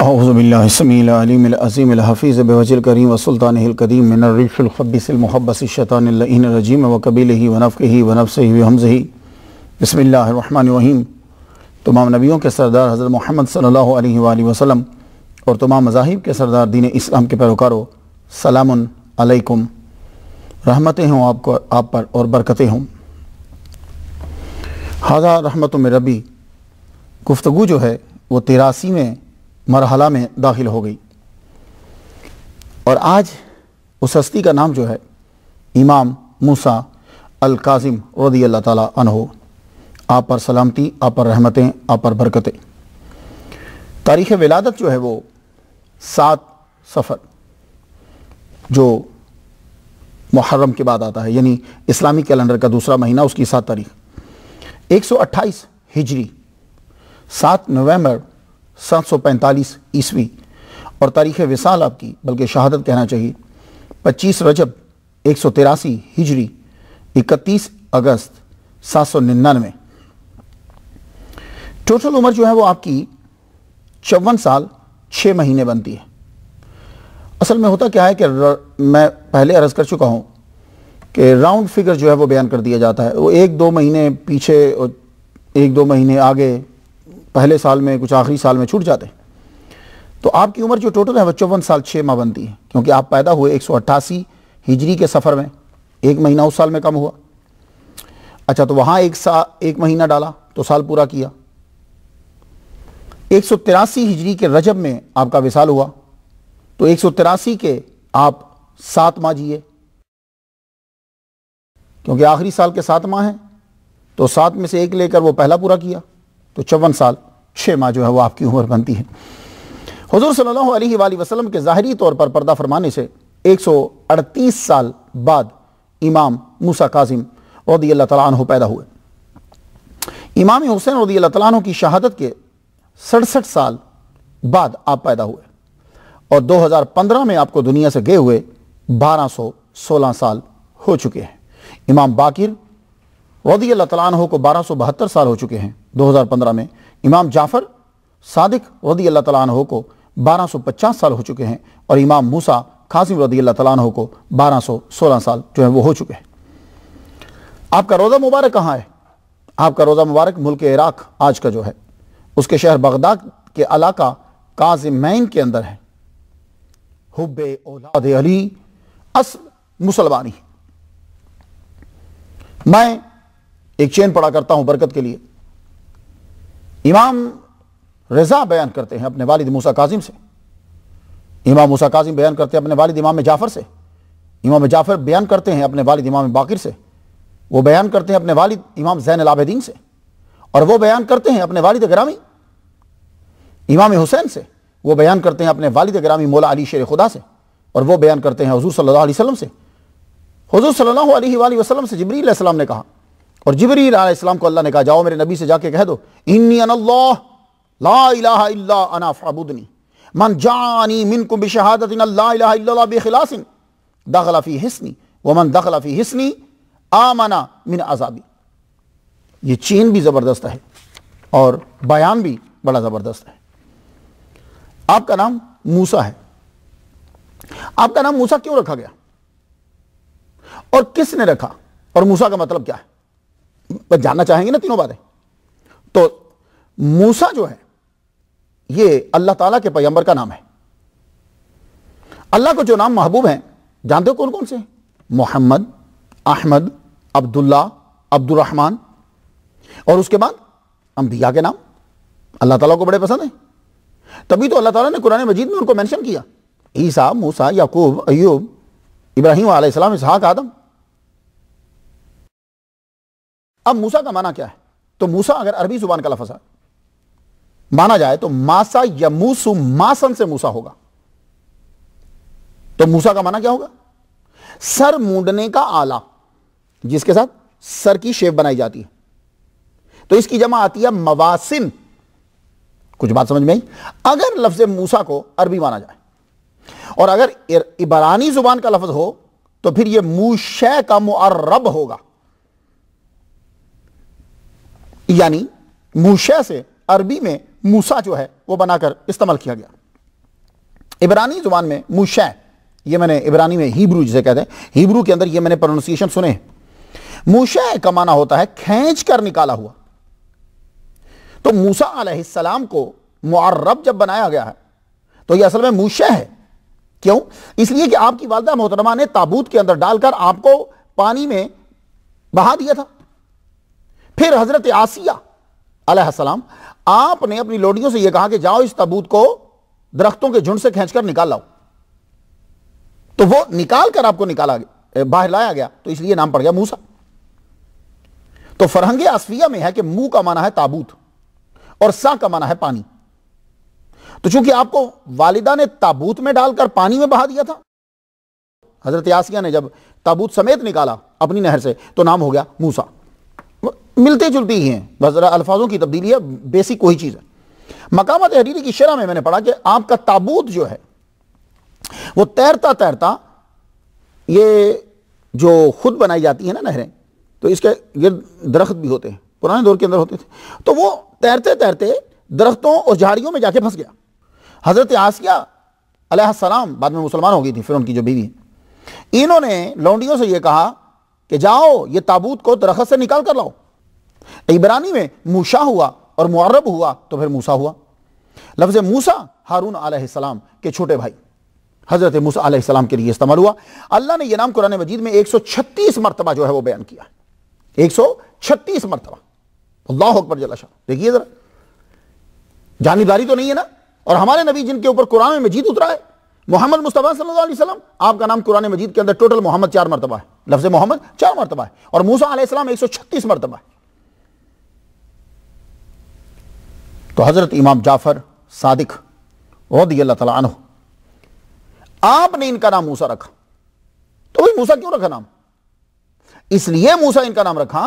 اعوذ باللہ السمیع العلیم العظیم الحفیظ بوجہ الکریم وسلطانہ القدیم من الرجس الخبیث المخبث الشیطان اللعین الرجیم وقبیلہ ونفخہ ونفثہ وہمزہ۔ بسم اللہ الرحمن الرحیم۔ تمام نبیوں کے سردار حضرت محمد صلی اللہ علیہ وآلہ وسلم اور تمام مذاہب کے سردار دین اسلام کے پیروکاروں، سلام علیکم، رحمتیں ہوں آپ پر اور برکتیں ہوں۔ ھذا رحمت من ربی، گفتگو جو ہے وہ 83ویں مرحلہ میں داخل ہو گئی، اور آج اس ہستی کا نام جو ہے امام موسیٰ الکاظم رضی اللہ تعالیٰ عنہ۔ آپ پر سلامتی، آپ پر رحمتیں، آپ پر برکتیں۔ تاریخ ولادت جو ہے وہ 7 صفر جو محرم کے بعد آتا ہے، یعنی اسلامی کیلنڈر کا دوسرا مہینہ، اس کی 7 تاریخ 128 ہجری، 7 نومبر 745 عیسوی، اور تاریخ وصال آپ کی، بلکہ شہادت کہنا چاہیے، 25 رجب 183 ہجری، 31 اگست 799۔ ٹوٹل عمر جو ہے وہ آپ کی 54 سال 6 مہینے بنتی ہے۔ اصل میں ہوتا کیا ہے کہ میں پہلے عرض کر چکا ہوں کہ راؤنڈ فگر جو ہے وہ بیان کر دیا جاتا ہے، وہ 1-2 مہینے پیچھے اور 1-2 مہینے آگے پہلے سال میں، کچھ آخری سال میں چھوٹ جاتے ہیں۔ تو آپ کی عمر جو ٹوٹل ہے وہ 54 سال 6 ماہ بنتی ہے، کیونکہ آپ پیدا ہوئے 188 ہجری کے سفر میں، 1 مہینہ اس سال میں کم ہوا۔ اچھا، تو وہاں 1 مہینہ ڈالا تو سال پورا کیا۔ 183 ہجری کے رجب میں آپ کا وصال ہوا، تو 183 کے آپ 7 ماہ جیے، کیونکہ آخری سال کے 7 ماہ ہیں، تو 7 میں سے 1 لے کر وہ پہلا پورا کیا، تو 54 سال 6 ماہ جو ہے وہ آپ کی عمر بنتی ہے۔ حضور صلی اللہ علیہ وآلہ وسلم کے ظاہری طور پر پردہ فرمانے سے 138 سال بعد امام موسیٰ کاظم رضی اللہ تعالیٰ عنہ پیدا ہوئے۔ امام حسین رضی اللہ تعالیٰ عنہ کی شہادت کے 67 سال بعد آپ پیدا ہوئے، اور 2015 میں آپ کو دنیا سے گئے ہوئے 1216 سال ہو چکے ہیں۔ امام باقر رضی اللہ تعالیٰ عنہ کو 1272 سال ہو چکے ہیں 2015 میں۔ امام جعفر صادق رضی اللہ تعالیٰ عنہ کو 1250 سال ہو چکے ہیں، اور امام موسیٰ کاظم رضی اللہ تعالیٰ عنہ کو 1216 سال جو ہے وہ ہو چکے ہیں۔ آپ کا روضہ مبارک کہاں ہے؟ آپ کا روضہ مبارک ملک عراق آج کا جو ہے، اس کے شہر بغداد کے علاقہ کاظمین کے اندر ہے۔ حب اولاد علی اصل مسلمانی۔ میں ایک چین پڑھا کرتا ہوں برکت کے لیے۔ امام رضا بیان کرتے ہیں اپنے والد موسیٰ کاظم سے، امام موسیٰ کاظم بیان کرتے ہیں اپنے والد امام جعفر سے، امام جعفر بیان کرتے ہیں اپنے والد امام باقر سے، وہ بیان کرتے ہیں اپنے والد امام زین العابدین سے، اور وہ بیان کرتے ہیں اپنے والد گرامی امام حسین سے، وہ بیان کرتے ہیں اپنے والد گرامی مولا علی شیر خدا سے، اور وہ بیان کرتے ہیں حضور صلی اللہ علیہ وسلم سے۔ حضور صلی اللہ علیہ وآلہ وسلم سے جبریل علیہ السلام نے کہا، اور جبریل علیہ السلام کو اللہ نے کہا، جاؤ میرے نبی سے جا کے کہہ دو، انی انا اللہ لا الہ الا انا فاعبدنی من جعانی منکم بشہادت ان لا الہ الا اللہ بخلاص دخل فی حسنی ومن دخل فی حسنی آمن من عذابی۔ یہ چین بھی زبردست ہے اور بیان بھی بڑا زبردست ہے۔ آپ کا نام موسیٰ ہے۔ آپ کا نام موسیٰ کیوں رکھا گیا اور کس نے رکھا، اور موسیٰ کا مطلب کیا ہے؟ بس جاننا چاہیں گے نا تینوں باتیں۔ تو موسیٰ جو ہے یہ اللہ تعالیٰ کے پیغمبر کا نام ہے۔ اللہ کو جو نام محبوب ہیں جانتے ہو کون کون سے ہیں؟ محمد، احمد، عبداللہ، عبد الرحمن، اور اس کے بعد انبیاء کے نام اللہ تعالیٰ کو بڑے پسند ہیں۔ تبھی تو اللہ تعالیٰ نے قرآن مجید میں ان کو منشن کیا، عیسیٰ، موسیٰ، یعقوب، ایوب، ابراہیم علیہ السلام، اسحاق، آدم۔ اب موسیٰ کا معنی کیا ہے؟ تو موسیٰ اگر عربی زبان کا لفظ ہے مانا جائے تو ماسا یموسو ماسن سے موسیٰ ہوگا۔ تو موسیٰ کا معنی کیا ہوگا؟ سر مونڈنے کا آلہ، جس کے ساتھ سر کی شیپ بنائی جاتی ہے، تو اس کی جمع آتی ہے مواسن۔ کچھ بات سمجھ میں آئی؟ اگر لفظ موسیٰ کو عربی مانا جائے اور اگر عبرانی زبان کا لفظ ہو تو پھر یہ موشے کا معرب ہوگا، یعنی موشے سے عربی میں موسیٰ جو ہے وہ بنا کر استعمال کیا گیا۔ عبرانی زبان میں موشا، یہ میں نے عبرانی میں ہیبرو جسے کہتے ہیں، ہیبرو کے اندر یہ میں نے پروننسیشن سنے، موشا کا معنی ہوتا ہے کھینچ کر نکالا ہوا۔ تو موسیٰ علیہ السلام کو معرب جب بنایا گیا ہے تو یہ اصل میں موشا ہے۔ کیوں؟ اس لیے کہ آپ کی والدہ محترمہ نے تابوت کے اندر ڈال کر آپ کو پانی میں بہا دیا تھا۔ پھر حضرت آسیہ علیہ السلام، آپ نے اپنی لوڈیوں سے یہ کہا کہ جاؤ اس تابوت کو درختوں کے جھنڈ سے کھینچ کر نکال لاؤ، تو وہ نکال کر آپ کو باہر لایا گیا، تو اس لیے نام پڑ گیا موسیٰ۔ تو فرہنگ اصفیہ میں ہے کہ منہ کا معنی ہے تابوت اور سا کا معنی ہے پانی۔ تو چونکہ آپ کو والدہ نے تابوت میں ڈال کر پانی میں بہا دیا تھا، حضرت آسیہ نے جب تابوت سمیت نکالا اپنی نہر سے تو نام ہو گیا موسیٰ۔ ملتے جلتے ہی ہیں، بس ذرا الفاظوں کی تبدیلی ہے، بیسک وہی چیز ہے۔ مقامہ تحریری کی شرح میں نے پڑھا کہ آپ کا تابوت جو ہے وہ تیرتا تیرتا، یہ جو خود بنائی جاتی ہیں نا نہریں، تو اس کے گرد درخت بھی ہوتے ہیں، پرانے دور کے اندر ہوتے تھے، تو وہ تیرتے تیرتے درختوں اور جھاڑیوں میں جا کے پھنس گیا۔ حضرت آسیہ علیہ السلام بعد میں مسلمان ہو گئی تھی، پھر ان کی جو بیوی، انہوں نے لونڈیوں سے یہ کہا کہ جاؤ یہ تابوت کو درخت سے نکال کر لاؤ۔ عبرانی میں موشا ہوا اور معرب ہوا تو پھر موسیٰ ہوا۔ لفظ موسیٰ ہارون علیہ السلام کے چھوٹے بھائی حضرت موسیٰ علیہ السلام کے لیے استعمال ہوا۔ اللہ نے یہ نام قرآن مجید میں 136 مرتبہ جو ہے وہ بیان کیا ہے، 136 مرتبہ۔ اللہ اکبر جل شان، دیکھیے ذرا، جانبداری تو نہیں ہے نا۔ اور ہمارے نبی جن کے اوپر قرآن مجید اترا ہے، محمد مصطفیٰ صلی اللہ علیہ وسلم، آپ کا نام قرآن مجید کے اندر ٹوٹل محمد 4 مرتبہ ہے، لفظ محمد 4 مرتبہ ہے، اور موسیٰ علیہ السلام 136 مرتبہ ہے۔ تو حضرت امام جعفر صادق رضی اللہ تعالیٰ عنہ، آپ نے ان کا نام موسیٰ رکھا۔ تو بھئی موسیٰ کیوں رکھا نام؟ اس لیے موسیٰ ان کا نام رکھا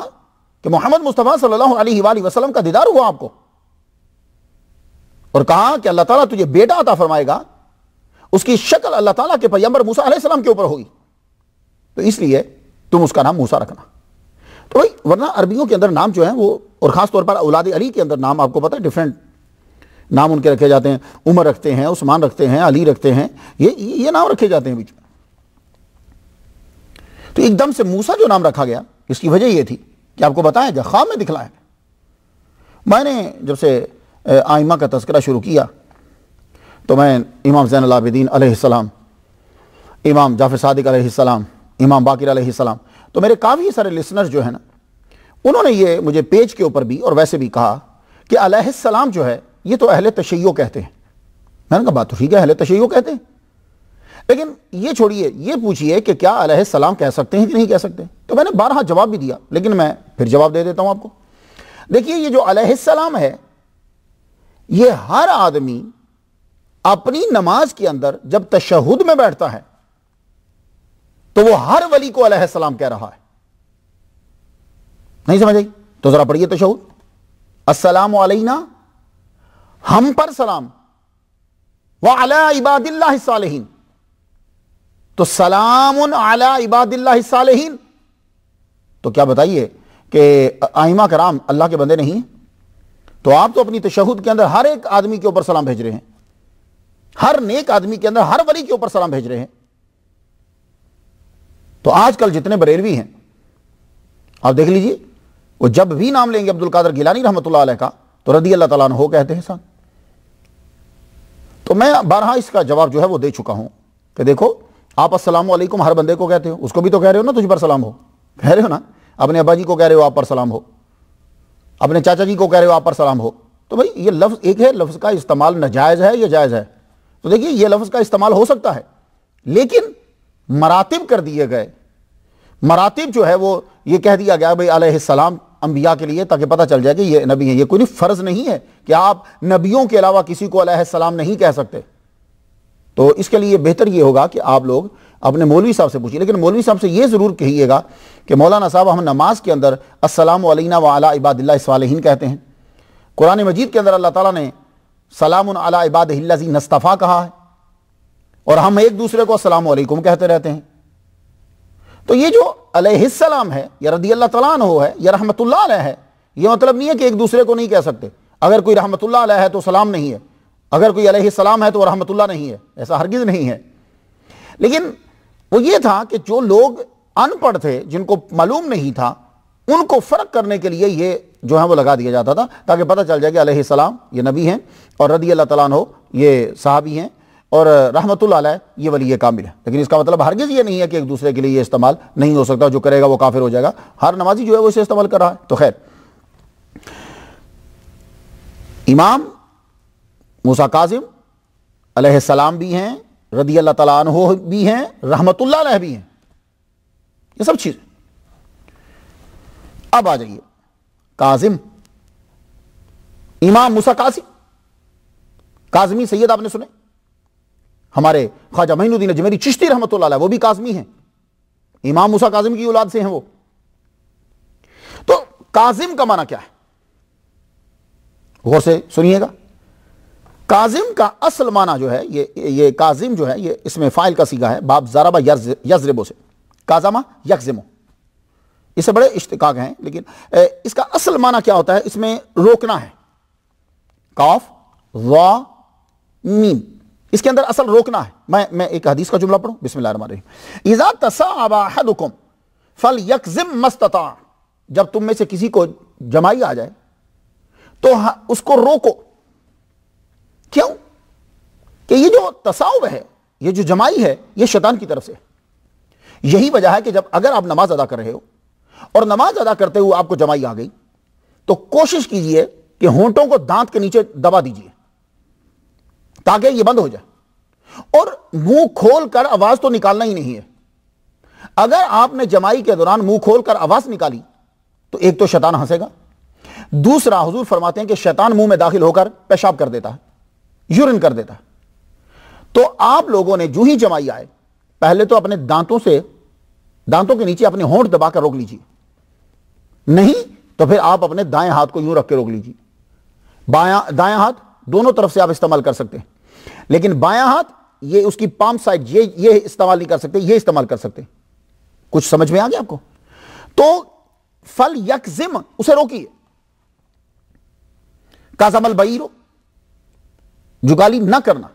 کہ محمد مصطفیٰ صلی اللہ علیہ وآلہ وسلم کا دیدار ہوا آپ کو، اور کہا کہ اللہ تعالیٰ تجھے بیٹا عطا فرمائے گا، اس کی شکل اللہ تعالیٰ کے پیغمبر موسیٰ علیہ السلام کے اوپر ہوگی، تو اس لیے تم اس کا نام موسیٰ رکھنا۔ تو بھئی ورنہ عربیوں کے اندر نام جو ہیں وہ، اور خاص طور پر اولاد علی کے اندر نام آپ کو پتہ ہے ڈیفرنٹ نام ان کے رکھے جاتے ہیں، عمر رکھتے ہیں، عثمان رکھتے ہیں، علی رکھتے ہیں، یہ نام رکھے جاتے ہیں بیچ میں۔ تو ایک دم سے موسیٰ جو نام رکھا گیا، اس کی وجہ یہ تھی کہ آپ کو بتایا گیا، خواب میں دکھلایا گیا۔ میں نے جب سے آئمہ کا تذکرہ شروع کیا تو میں امام زین العابدین علیہ السلام، امام جعفر صادق علیہ السلام، امام باقر علیہ السلام، تو میرے کافی سارے لسنر جو ہیں نا، انہوں نے یہ مجھے پیج کے اوپر بھی اور ویسے بھی کہا کہ علیہ السلام جو ہے یہ تو اہل تشیع کہتے ہیں۔ میں نے کہا بات تو ٹھیک ہے، اہل تشیع کہتے ہیں، لیکن یہ چھوڑیے، یہ پوچھئے کہ کیا علیہ السلام کہہ سکتے ہیں کہ نہیں کہہ سکتے؟ تو میں نے 12 جواب بھی دیا، لیکن میں پھر جواب دے دیتا ہوں آپ کو۔ دیکھیے یہ جو علیہ السلام ہے، یہ ہر آدمی اپنی نماز کے اندر جب تشہد میں بیٹھتا ہے تو وہ ہر ولی کو علیہ السلام کہہ رہا ہے۔ نہیں سمجھ آئی؟ تو ذرا پڑھیے تشہد، السلام علینا، ہم پر سلام، وعلی عباد اللہ الصالحین، تو سلام علی عباد اللہ الصالحین، تو کیا بتائیے کہ ائمہ کرام اللہ کے بندے نہیں ہیں؟ تو آپ تو اپنی تشہد کے اندر ہر ایک آدمی کے اوپر سلام بھیج رہے ہیں، ہر نیک آدمی کے اندر ہر ولی کے اوپر سلام بھیج رہے ہیں۔ تو آج کل جتنے بریلوی ہیں آپ دیکھ لیجئے، وہ جب بھی نام لیں گے عبد القادر گیلانی رحمۃ اللہ علیہ کا تو رضی اللہ تعالیٰ عنہ کہتے ہیں ساتھ۔ تو میں 12 اس کا جواب جو ہے وہ دے چکا ہوں کہ دیکھو، آپ السلام علیکم ہر بندے کو کہتے ہو، اس کو بھی تو کہہ رہے ہو نا تجھ پر سلام ہو، کہہ رہے ہو نا، اپنے ابا جی کو کہہ رہے ہو آپ پر سلام ہو، اپنے چاچا جی کو کہہ رہے ہو آپ پر سلام ہو۔ تو بھئی یہ لفظ ایک ہے، لفظ کا استعمال ناجائز ہے یا جائز ہے؟ تو دیکھیے یہ لفظ کا استعمال ہو سکتا ہے، لیکن مراتب کر دیے گئے، مراتب جو ہے وہ یہ کہہ دیا گیا بھئی علیہ السلام انبیاء کے لیے، تاکہ پتہ چل جائے کہ یہ نبی ہیں۔ یہ کوئی فرض نہیں ہے کہ آپ نبیوں کے علاوہ کسی کو علیہ السلام نہیں کہہ سکتے۔ تو اس کے لیے بہتر یہ ہوگا کہ آپ لوگ اپنے مولوی صاحب سے پوچھیں، لیکن مولوی صاحب سے یہ ضرور کہیے گا کہ مولانا صاحب ہم نماز کے اندر السلام علینا وعلی عباد اللہ الصالحین کہتے ہیں، قرآن مجید کے اندر اللہ تعالیٰ نے سلام علی عبادہ الذین اصطفیٰ کہا ہے، اور ہم ایک دوسرے کو السلام علیکم کہتے رہتے ہیں۔ تو یہ جو علیہ السلام ہے یا رضی اللہ تعالیٰ عنہ ہے یا رحمت اللہ علیہ ہے، یہ مطلب نہیں ہے کہ ایک دوسرے کو نہیں کہہ سکتے۔ اگر کوئی رحمت اللہ علیہ ہے تو سلام نہیں ہے، اگر کوئی علیہ السلام ہے تو وہ رحمت اللہ نہیں ہے، ایسا ہرگز نہیں ہے. لیکن وہ یہ تھا کہ جو لوگ ان پڑھ تھے، جن کو معلوم نہیں تھا، ان کو فرق کرنے کے لیے یہ جو ہے وہ لگا دیا جاتا تھا، تاکہ پتہ چل جائے کہ علیہ السلام یہ نبی ہیں اور رضی اللہ تعالیٰ عنہ یہ صحابی ہیں اور رحمت اللہ علیہ یہ ولی کامل ہے. لیکن اس کا مطلب ہرگز یہ نہیں ہے کہ ایک دوسرے کے لیے یہ استعمال نہیں ہو سکتا، جو کرے گا وہ کافر ہو جائے گا. ہر نمازی جو ہے وہ اسے استعمال کر رہا ہے. تو خیر، امام موسیٰ کاظم علیہ السلام بھی ہیں، رضی اللہ تعالیٰ عنہ بھی ہیں، رحمت اللہ علیہ بھی ہیں، یہ سب چیزیں. اب آ جائیے کاظم، امام موسیٰ کاظمی سید آپ نے سنے، ہمارے خواجہ معین الدین اجمیری چشتی رحمت اللہ علیہ وہ بھی کاظمی ہیں، امام موسیٰ کاظم کی اولاد سے ہیں وہ. تو کاظم کا معنی کیا ہے؟ غور سے سنیے گا. کاظم کا اصل معنی جو ہے یہ کاظم جو ہے یہ اس میں فاعل کا صیغہ ہے، باب ضرب یضرب سے، کاظمہ یکظم، اس سے بڑے اشتقاق ہیں، لیکن اس کا اصل معنی کیا ہوتا ہے؟ اس میں روکنا ہے، قاف ضا میم، اس کے اندر اصل روکنا ہے. میں ایک حدیث کا جملہ پڑھوں، بسم اللہ الرحمن الرحیم. اذا تصاعب احدکم فلیکظم ما استطاع، جب تم میں سے کسی کو جمائی آ جائے تو اس کو روکو. کیوں؟ کہ یہ جو تصاعب ہے، یہ جو جمائی ہے، یہ شیطان کی طرف سے. یہی وجہ ہے کہ جب اگر آپ نماز ادا کر رہے ہو اور نماز ادا کرتے ہوئے آپ کو جمائی آ گئی تو کوشش کیجئے کہ ہونٹوں کو دانت کے نیچے دبا دیجئے تاکہ یہ بند ہو جائے، اور منہ کھول کر آواز تو نکالنا ہی نہیں ہے. اگر آپ نے جمائی کے دوران منہ کھول کر آواز نکالی تو ایک تو شیطان ہنسے گا، دوسرا حضور فرماتے ہیں کہ شیطان منہ میں داخل ہو کر پیشاب کر دیتا ہے، یورین کر دیتا ہے. تو آپ لوگوں نے جو ہی جمائی آئے پہلے تو اپنے دانتوں کے نیچے اپنے ہونٹ دبا کر روک لیجیے، نہیں تو پھر آپ اپنے دائیں ہاتھ کو یوں رکھ کے روک لیجیے. دائیں ہاتھ دونوں طرف سے آپ استعمال کر سکتے ہیں، لیکن بایاں ہاتھ یہ اس کی پام سائڈ یہ استعمال نہیں کر سکتے، یہ استعمال کر سکتے. کچھ سمجھ میں آ گیا آپ کو؟ تو فل یکظم، اسے روکیے. کاظم البعیر، جگالی نہ کرنا،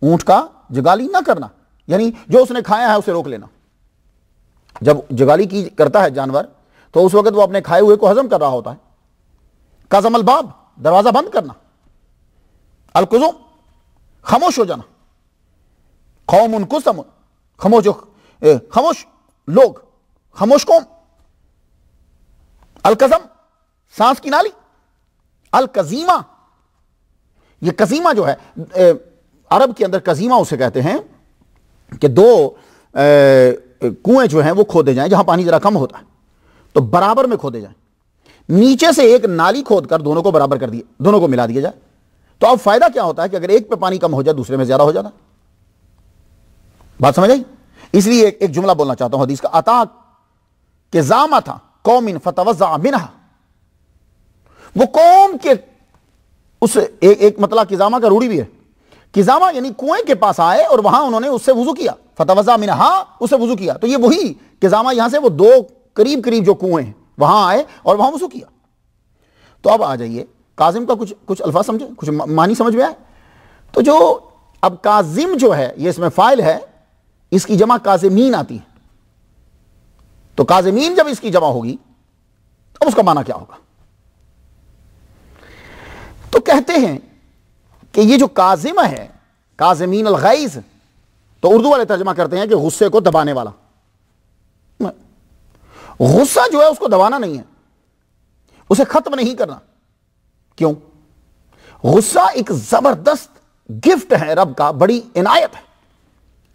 اونٹ کا جگالی نہ کرنا، یعنی جو اس نے کھایا ہے اسے روک لینا. جب جگالی کی کرتا ہے جانور تو اس وقت وہ اپنے کھائے ہوئے کو ہضم کر رہا ہوتا ہے. کاظم الباب، دروازہ بند کرنا. القزم، خاموش ہو جانا. قوم قسم، خاموش لوگ، خاموش قوم. القزم، سانس کی نالی. القزیمہ، یہ قزیمہ جو ہے عرب کے اندر قزیمہ اسے کہتے ہیں کہ دو کنویں جو ہیں وہ کھودے جائیں جہاں پانی ذرا کم ہوتا ہے تو برابر میں کھودے جائیں، نیچے سے ایک نالی کھود کر دونوں کو برابر کر دیے، دونوں کو ملا دیا جائے. تو اب فائدہ کیا ہوتا ہے کہ اگر ایک پہ پانی کم ہو جائے دوسرے میں زیادہ ہو جاتا. بات سمجھ آئی؟ اس لیے ایک جملہ بولنا چاہتا ہوں حدیث کا. عطا کہ زامہ تھا قوم فتوزع منہا، وہ قوم کے اس ایک مطلع قزامہ کا روڑی بھی ہے. قزامہ یعنی کنویں کے پاس آئے اور وہاں انہوں نے اس سے وضو کیا، فتوزع منہا، اس سے وضو کیا. تو یہ وہی قزامہ، یہاں سے وہ دو قریب جو کنویں ہیں وہاں آئے اور وہاں وضو کیا. تو اب آ جائیے کاظم کا کچھ الفاظ سمجھے، کچھ معنی سمجھ میں آئے. تو جو اب کاظم جو ہے یہ اس میں فاعل ہے، اس کی جمع کاظمین آتی ہے. تو کاظمین جب اس کی جمع ہوگی اب اس کا معنی کیا ہوگا؟ تو کہتے ہیں کہ یہ جو کاظمہ ہے، کاظمین الغیظ، تو اردو والے ترجمہ کرتے ہیں کہ غصے کو دبانے والا. غصہ جو ہے اس کو دبانا نہیں ہے، اسے ختم نہیں کرنا. کیوں؟ غصہ ایک زبردست گفٹ ہے رب کا، بڑی عنایت ہے.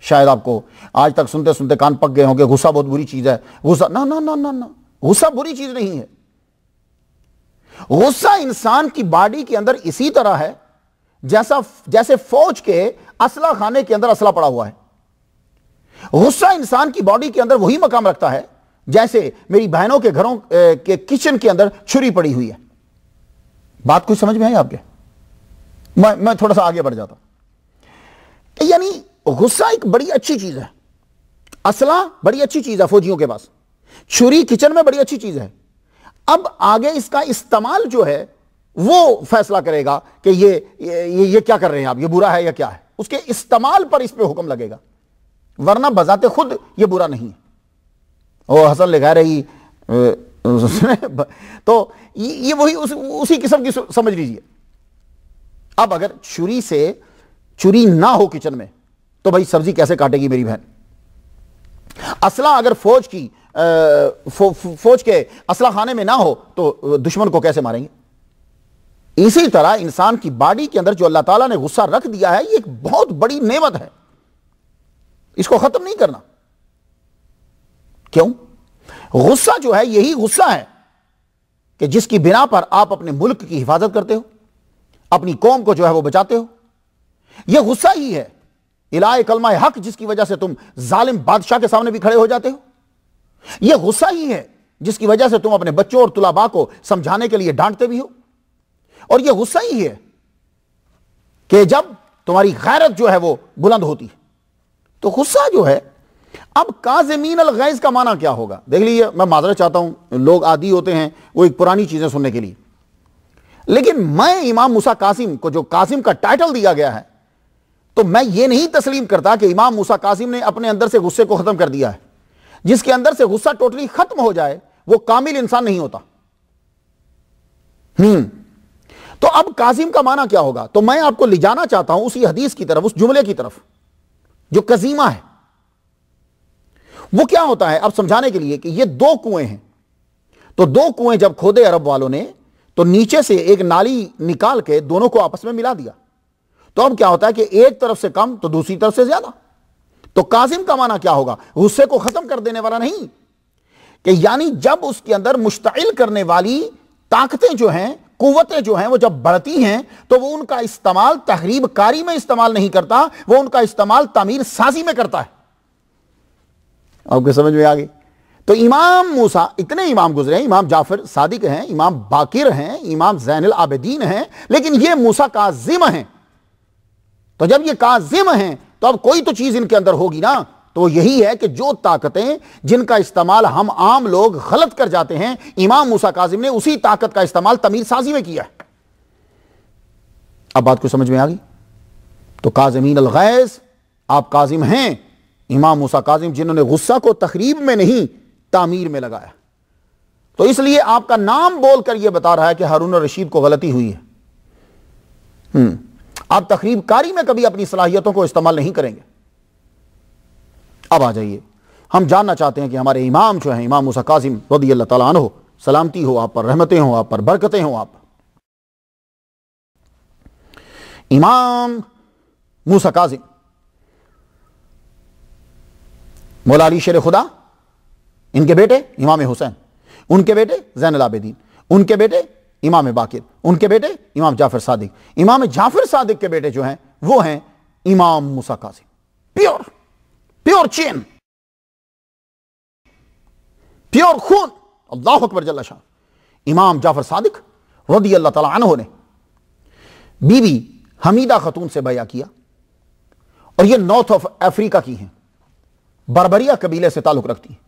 شاید آپ کو آج تک سنتے سنتے کان پک گئے ہوں کہ غصہ بہت بری چیز ہے. غصہ نہ، غصہ بری چیز نہیں ہے. غصہ انسان کی باڈی کے اندر اسی طرح ہے جیسے فوج کے اسلحہ خانے کے اندر اسلحہ پڑا ہوا ہے. غصہ انسان کی باڈی کے اندر وہی مقام رکھتا ہے جیسے میری بہنوں کے گھروں کے کچن کے اندر چھری پڑی ہوئی ہے. بات کچھ سمجھ میں آئی آپ کے؟ میں تھوڑا سا آگے بڑھ جاتا ہوں. یعنی غصہ ایک بڑی اچھی چیز ہے، اسلحہ بڑی اچھی چیز ہے فوجیوں کے پاس، چھری کچن میں بڑی اچھی چیز ہے. اب آگے اس کا استعمال جو ہے وہ فیصلہ کرے گا کہ یہ کیا کر رہے ہیں آپ، یہ برا ہے یا کیا ہے، اس کے استعمال پر اس پہ حکم لگے گا، ورنہ بذات خود یہ برا نہیں ہے۔ وہ حسن لگا رہی تو یہ وہی اسی قسم کی سمجھ لیجیے۔ اب اگر چری نہ ہو کچن میں تو بھائی سبزی کیسے کاٹے گی میری بہن؟ اسلحہ اگر فوج کے اسلحہ خانے میں نہ ہو تو دشمن کو کیسے ماریں گے؟ اسی طرح انسان کی باڈی کے اندر جو اللہ تعالیٰ نے غصہ رکھ دیا ہے، یہ ایک بہت بڑی نعمت ہے، اس کو ختم نہیں کرنا۔ کیوں؟ غصہ جو ہے یہی غصہ ہے کہ جس کی بنا پر آپ اپنے ملک کی حفاظت کرتے ہو، اپنی قوم کو جو ہے وہ بچاتے ہو۔ یہ غصہ ہی ہے الہ کلمہ حق جس کی وجہ سے تم ظالم بادشاہ کے سامنے بھی کھڑے ہو جاتے ہو۔ یہ غصہ ہی ہے جس کی وجہ سے تم اپنے بچوں اور طلباء کو سمجھانے کے لیے ڈانٹتے بھی ہو۔ اور یہ غصہ ہی ہے کہ جب تمہاری غیرت جو ہے وہ بلند ہوتی ہے۔ تو غصہ جو ہے، اب کاظمین الغیظ کا معنی کیا ہوگا؟ دیکھ لیجیے، میں معذرت چاہتا ہوں، لوگ عادی ہوتے ہیں وہ ایک پرانی چیزیں سننے کے لیے، لیکن میں امام موسیٰ کاظم کو جو کاظم کا ٹائٹل دیا گیا ہے، تو میں یہ نہیں تسلیم کرتا کہ امام موسیٰ کاظم نے اپنے اندر سے غصے کو ختم کر دیا ہے۔ جس کے اندر سے غصہ ٹوٹلی ختم ہو جائے وہ کامل انسان نہیں ہوتا۔ تو اب کاظم کا معنی کیا ہوگا؟ تو میں آپ کو لے جانا چاہتا ہوں اسی حدیث کی طرف، اس جملے کی طرف جو کظیمہ ہے۔ وہ کیا ہوتا ہے اب سمجھانے کے لیے کہ یہ دو کنویں ہیں، تو دو کنویں جب کھودے عرب والوں نے تو نیچے سے ایک نالی نکال کے دونوں کو آپس میں ملا دیا، تو اب کیا ہوتا ہے کہ ایک طرف سے کم تو دوسری طرف سے زیادہ۔ تو کاظم کا معنی کیا ہوگا؟ غصے کو ختم کر دینے والا نہیں، کہ یعنی جب اس کے اندر مشتعل کرنے والی طاقتیں جو ہیں، قوتیں جو ہیں، وہ جب بڑھتی ہیں تو وہ ان کا استعمال تخریب کاری میں استعمال نہیں کرتا، وہ ان کا استعمال تعمیر سازی میں کرتا ہے۔ آپ کو سمجھ میں آ گئی؟ تو امام موسیٰ، اتنے امام گزرے ہیں، امام جعفر صادق ہیں، امام باقر ہیں، امام زین العابدین ہیں، لیکن یہ موسیٰ کاظم ہیں۔ تو جب یہ کاظم ہیں تو اب کوئی تو چیز ان کے اندر ہوگی نا، تو یہی ہے کہ جو طاقتیں جن کا استعمال ہم عام لوگ غلط کر جاتے ہیں، امام موسیٰ کاظم نے اسی طاقت کا استعمال تعمیر سازی میں کیا ہے۔ اب بات کو سمجھ میں آ گئی؟ تو کاظمین الغیظ، آپ کاظم ہیں، امام موسیٰ کاظم جنہوں نے غصہ کو تخریب میں نہیں تعمیر میں لگایا۔ تو اس لیے آپ کا نام بول کر یہ بتا رہا ہے کہ ہارون الرشید کو غلطی ہوئی ہے۔ آپ تخریب کاری میں کبھی اپنی صلاحیتوں کو استعمال نہیں کریں گے۔ اب آ جائیے، ہم جاننا چاہتے ہیں کہ ہمارے امام جو ہیں، امام موسیٰ کاظم رضی اللہ تعالیٰ عنہ، سلامتی ہو آپ پر، رحمتیں ہوں آپ پر، برکتیں ہوں آپ پر۔ امام موسیٰ کاظم مولا علی شیر خدا، ان کے بیٹے امام حسین، ان کے بیٹے زین العابدین، ان کے بیٹے امام باقر، ان کے بیٹے امام جعفر صادق، امام جعفر صادق کے بیٹے جو ہیں وہ ہیں امام موسیٰ کاظم۔ پیور چین، پیور خون، اللہ اکبر جل شان۔ امام جعفر صادق رضی اللہ تعالیٰ عنہ نے بی بی حمیدہ خاتون سے بیعہ کیا، اور یہ نارتھ آف افریقہ کی ہیں، بربریہ قبیلے سے تعلق رکھتی ہیں۔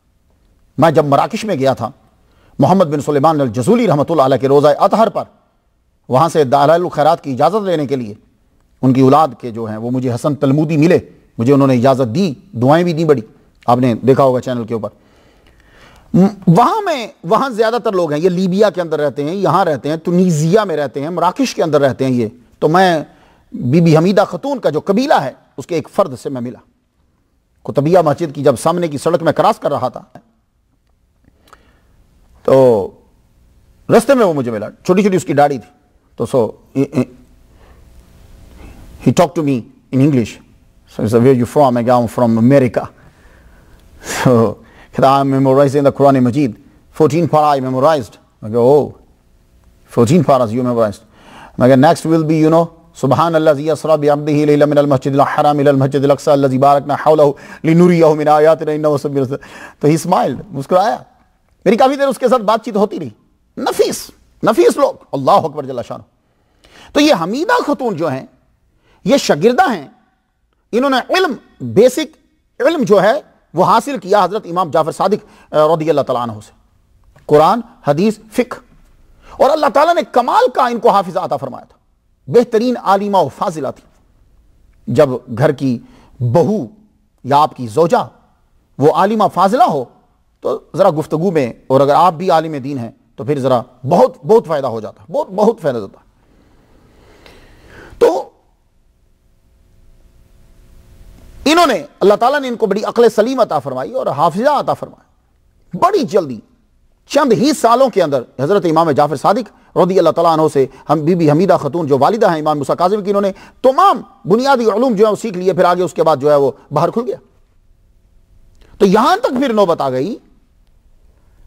میں جب مراکش میں گیا تھا محمد بن سلیمان الجزولی رحمۃ اللہ علیہ کے روزہ اطہر پر، وہاں سے دلائل الخیرات کی اجازت لینے کے لیے، ان کی اولاد کے جو ہیں وہ مجھے حسن تلمودی ملے، مجھے انہوں نے اجازت دی، دعائیں بھی دی بڑی، آپ نے دیکھا ہوگا چینل کے اوپر۔ وہاں زیادہ تر لوگ ہیں، یہ لیبیا کے اندر رہتے ہیں، یہاں رہتے ہیں، تنیزیہ میں رہتے ہیں، مراکش کے اندر رہتے ہیں یہ۔ تو میں بی بی حمیدہ خاتون کا جو قبیلہ ہے اس کے ایک فرد سے میں ملا، قطبیہ مسجد کی جب سامنے کی سڑک میں کراس کر رہا تھا تو رستے میں وہ مجھے ملا، چھوٹی چھوٹی اس کی داڑھی تھی، تو he talked to me in English. So he said, where are you from? I go, I'm from America. So I'm memorizing the Quran Majid. 14 para I memorized. I go, oh, 14 paras you memorized. I go, next will be, سبحان الذی اسری بعبدہ لیلا من المسجد الحرام الی المسجد Al-Aqsa الذی بارکنا حولہ لنریہ من آیاتنا انہ سمیع البصیر۔ تو ہی اسمائلڈ، مسکرایا۔ میری کافی دیر اس کے ساتھ بات چیت ہوتی رہی۔ نفیس لوگ، اللہ اکبر جل شانہ۔ تو یہ حمیدہ خاتون جو ہیں یہ شاگردہ ہیں، انہوں نے بیسک علم جو ہے وہ حاصل کیا حضرت امام جعفر صادق رضی اللہ تعالیٰ عنہ سے، قرآن، حدیث، فقہ، اور اللہ تعالیٰ نے کمال کا ان کو حافظہ عطا فرمایا تھا، بہترین عالمہ و فاضلہ تھی۔ جب گھر کی بہو یا آپ کی زوجہ وہ عالمہ فاضلہ ہو تو ذرا گفتگو میں، اور اگر آپ بھی عالم دین ہیں تو پھر ذرا بہت بہت فائدہ ہو جاتا ہے، بہت بہت فائدہ ہوتا ہے۔ تو انہوں نے، اللہ تعالیٰ نے ان کو بڑی عقل سلیم عطا فرمائی اور حافظہ عطا فرمایا۔ بڑی جلدی چند ہی سالوں کے اندر حضرت امام جعفر صادق رضی اللہ تعالیٰ عنہ سے ہم بی بی حمیدہ خاتون جو والدہ ہیں امام موسیٰ کاظم کی، انہوں نے تمام بنیادی علوم جو ہے وہ سیکھ لیے، پھر آگے اس کے بعد جو ہے وہ باہر کھل گیا۔ تو یہاں تک پھر نوبت آ گئی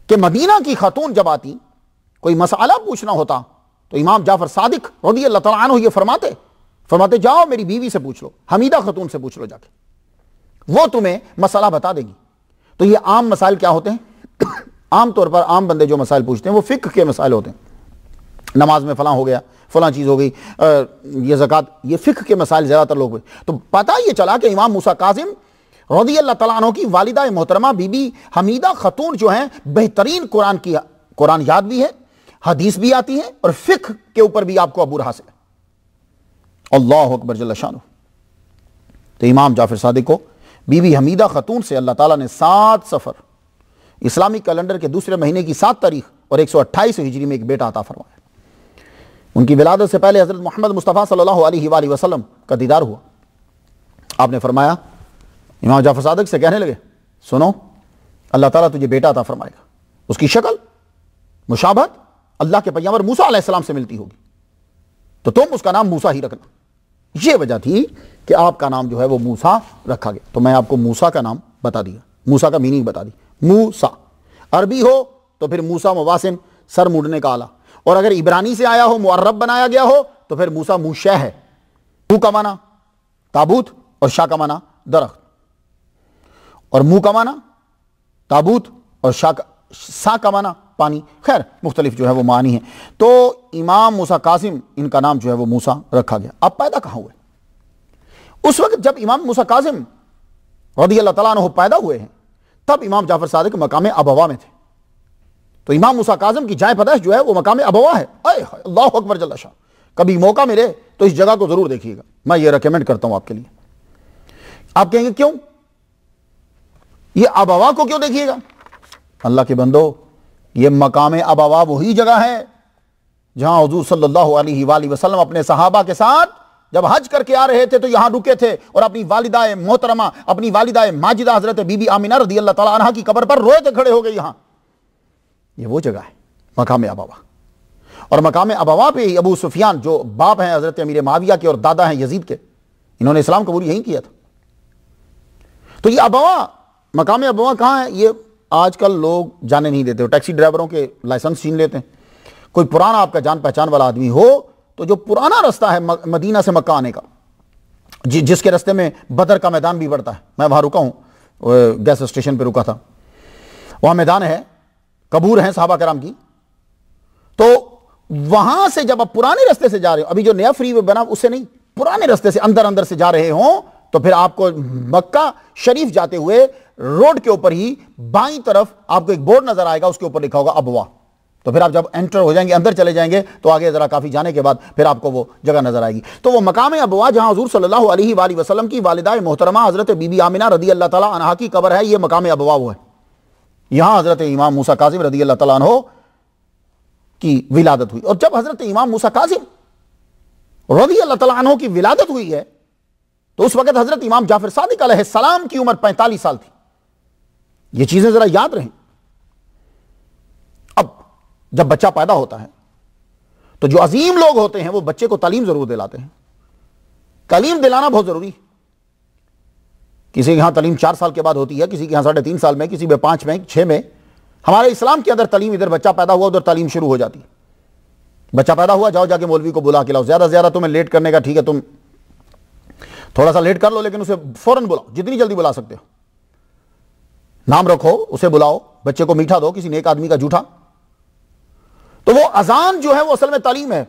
کہ مدینہ کی خاتون جب آتی، کوئی مسئلہ پوچھنا ہوتا تو امام جعفر صادق رضی اللہ تعالیٰ عنہ یہ فرماتے جاؤ میری بیوی سے پوچھ لو، حمیدہ خاتون سے پوچھ لو جا کے، وہ تمہیں مسئلہ بتا دے گی۔ تو یہ عام مسائل کیا ہوتے ہیں؟ عام طور پر عام بندے جو مسائل پوچھتے ہیں وہ فقہ کے مسائل ہوتے ہیں، نماز میں فلاں ہو گیا، فلاں چیز ہو گئی، یہ زکوٰۃ، یہ فقہ کے مسائل زیادہ تر لوگ ہوئے۔ تو پتہ یہ چلا کہ امام موسیٰ کاظم رضی اللہ تعالیٰ عنہ کی والدہ محترمہ بی بی حمیدہ خاتون جو ہیں بہترین قرآن یاد بھی ہے، حدیث بھی آتی ہے، اور فقہ کے اوپر بھی آپ کو عبور حاصل ہے۔ اللہ اکبر جل شانہ۔ تو امام جعفر صادق کو بی بی حمیدہ خاتون سے اللہ تعالیٰ نے 7 صفر اسلامی کیلنڈر کے دوسرے مہینے کی 7 تاریخ اور 128 ہجری میں ایک بیٹا عطا فرمایا۔ ان کی ولادت سے پہلے حضرت محمد مصطفیٰ صلی اللہ علیہ وآلہ وسلم کا دیدار ہوا۔ آپ نے فرمایا، امام جعفر صادق سے کہنے لگے، سنو اللہ تعالیٰ تجھے بیٹا عطا فرمائے گا، اس کی شکل مشابہت اللہ کے پیغمبر موسیٰ علیہ السلام سے ملتی ہوگی، تو تم اس کا نام موسیٰ ہی رکھنا۔ یہ وجہ تھی کہ آپ کا نام جو ہے وہ موسیٰ رکھا گیا۔ تو میں آپ کو موسیٰ کا نام بتا دیا، موسیٰ کا میننگ بتا دی۔ موسیٰ عربی ہو تو پھر موسیٰ مواسن، سر مڑنے کا آلہ، اور اگر عبرانی سے آیا ہو، معرب بنایا گیا ہو تو پھر موسیٰ موشہ ہے۔ مو کا معنی تابوت اور شاہ کا معنی درخت، اور منہ کا معنی تابوت اور سا کا معنی پانی، خیر مختلف جو ہے وہ معنی ہیں۔ تو امام موسیٰ کاظم ان کا نام جو ہے وہ موسیٰ رکھا گیا۔ اب پیدا کہاں ہوئے؟ اس وقت جب امام موسیٰ کاظم رضی اللہ تعالیٰ عنہ پیدا ہوئے ہیں تب امام جعفر صادق مقام ابوا میں تھے۔ تو امام موسیٰ کاظم کی جائے پیدائش جو ہے وہ مقام ابوا ہے۔ اللہ اکبر جل شاہ۔ کبھی موقع ملے تو اس جگہ کو ضرور دیکھیے گا، میں یہ ریکمینڈ کرتا ہوں آپ کے لیے۔ آپ کہیں گے کیوں یہ ابوا کو کیوں دیکھیے گا؟ اللہ کے بندو، یہ مقام ابوا وہی جگہ ہے جہاں حضور صلی اللہ علیہ وآلہ وسلم اپنے صحابہ کے ساتھ جب حج کر کے آ رہے تھے تو یہاں رکے تھے، اور اپنی والدہ محترمہ، اپنی والدہ ماجدہ حضرت بی بی آمنہ رضی اللہ تعالیٰ عنہ کی قبر پر روئے تھے، کھڑے ہو گئے یہاں۔ یہ وہ جگہ ہے مقام ابوا۔ اور مقام ابوا پہ ہی ابو سفیان جو باپ ہیں حضرت امیر معاویہ کے اور دادا ہیں یزید کے، انہوں نے اسلام قبول یہیں کیا تھا۔ تو یہ ابوا، مقام ابوا کہاں ہے؟ یہ آج کل لوگ جانے نہیں دیتے، ٹیکسی ڈرائیوروں کے لائسنس چھین لیتے ہیں۔ کوئی پرانا آپ کا جان پہچان والا آدمی ہو تو جو پرانا رستہ ہے مدینہ سے مکہ آنے کا، جس کے رستے میں بدر کا میدان بھی پڑتا ہے، میں وہاں رکا ہوں، گیس اسٹیشن پہ رکا تھا، وہاں میدان ہے، قبور ہیں صحابہ کرام کی۔ تو وہاں سے جب آپ پرانے رستے سے جا رہے ہو، ابھی جو نیا فری وے بنا اس سے نہیں، پرانے رستے سے اندر سے جا رہے ہوں، تو پھر آپ کو مکہ شریف جاتے ہوئے روڈ کے اوپر ہی بائیں طرف آپ کو ایک بورڈ نظر آئے گا، اس کے اوپر لکھا ہوگا ابوا۔ تو پھر آپ جب انٹر ہو جائیں گے، اندر چلے جائیں گے، تو آگے ذرا کافی جانے کے بعد پھر آپ کو وہ جگہ نظر آئے گی۔ تو وہ مقام ابوا جہاں حضور صلی اللہ علیہ وآلہ وسلم کی والدہ محترمہ حضرت بی بی آمنہ رضی اللہ تعالیٰ عنہا کی قبر ہے، یہ مقام ابوا وہ ہے۔ یہاں حضرت امام موسیٰ کاظم رضی اللہ تعالیٰ عنہ کی ولادت ہوئی۔ اور جب حضرت امام موسیٰ کاظم رضی اللہ تعالیٰ عنہ کی ولادت ہوئی ہے تو اس وقت حضرت امام جعفر صادق علیہ السلام کی عمر 45 سال تھی۔ یہ چیزیں ذرا یاد رہیں۔ اب جب بچہ پیدا ہوتا ہے تو جو عظیم لوگ ہوتے ہیں وہ بچے کو تعلیم ضرور دلاتے ہیں۔ تعلیم دلانا بہت ضروری ہے۔ کسی کے یہاں تعلیم 4 سال کے بعد ہوتی ہے، کسی کے یہاں 3.5 سال میں، کسی میں 5 میں، 6 میں۔ ہمارے اسلام کے اندر تعلیم، ادھر بچہ پیدا ہوا ادھر تعلیم شروع ہو جاتی ہے۔ بچہ پیدا ہوا، جاؤ جا کے مولوی کو بلا کے لاؤ، زیادہ سے زیادہ تمہیں لیٹ کرنے کا، ٹھیک ہے تم تھوڑا سا لیٹ کر لو لیکن اسے فوراً بلاؤ، جتنی جلدی بلا سکتے ہو۔ نام رکھو، اسے بلاؤ، بچے کو میٹھا دو، کسی نیک آدمی کا جھوٹا۔ تو وہ اذان جو ہے وہ اصل میں تعلیم ہے،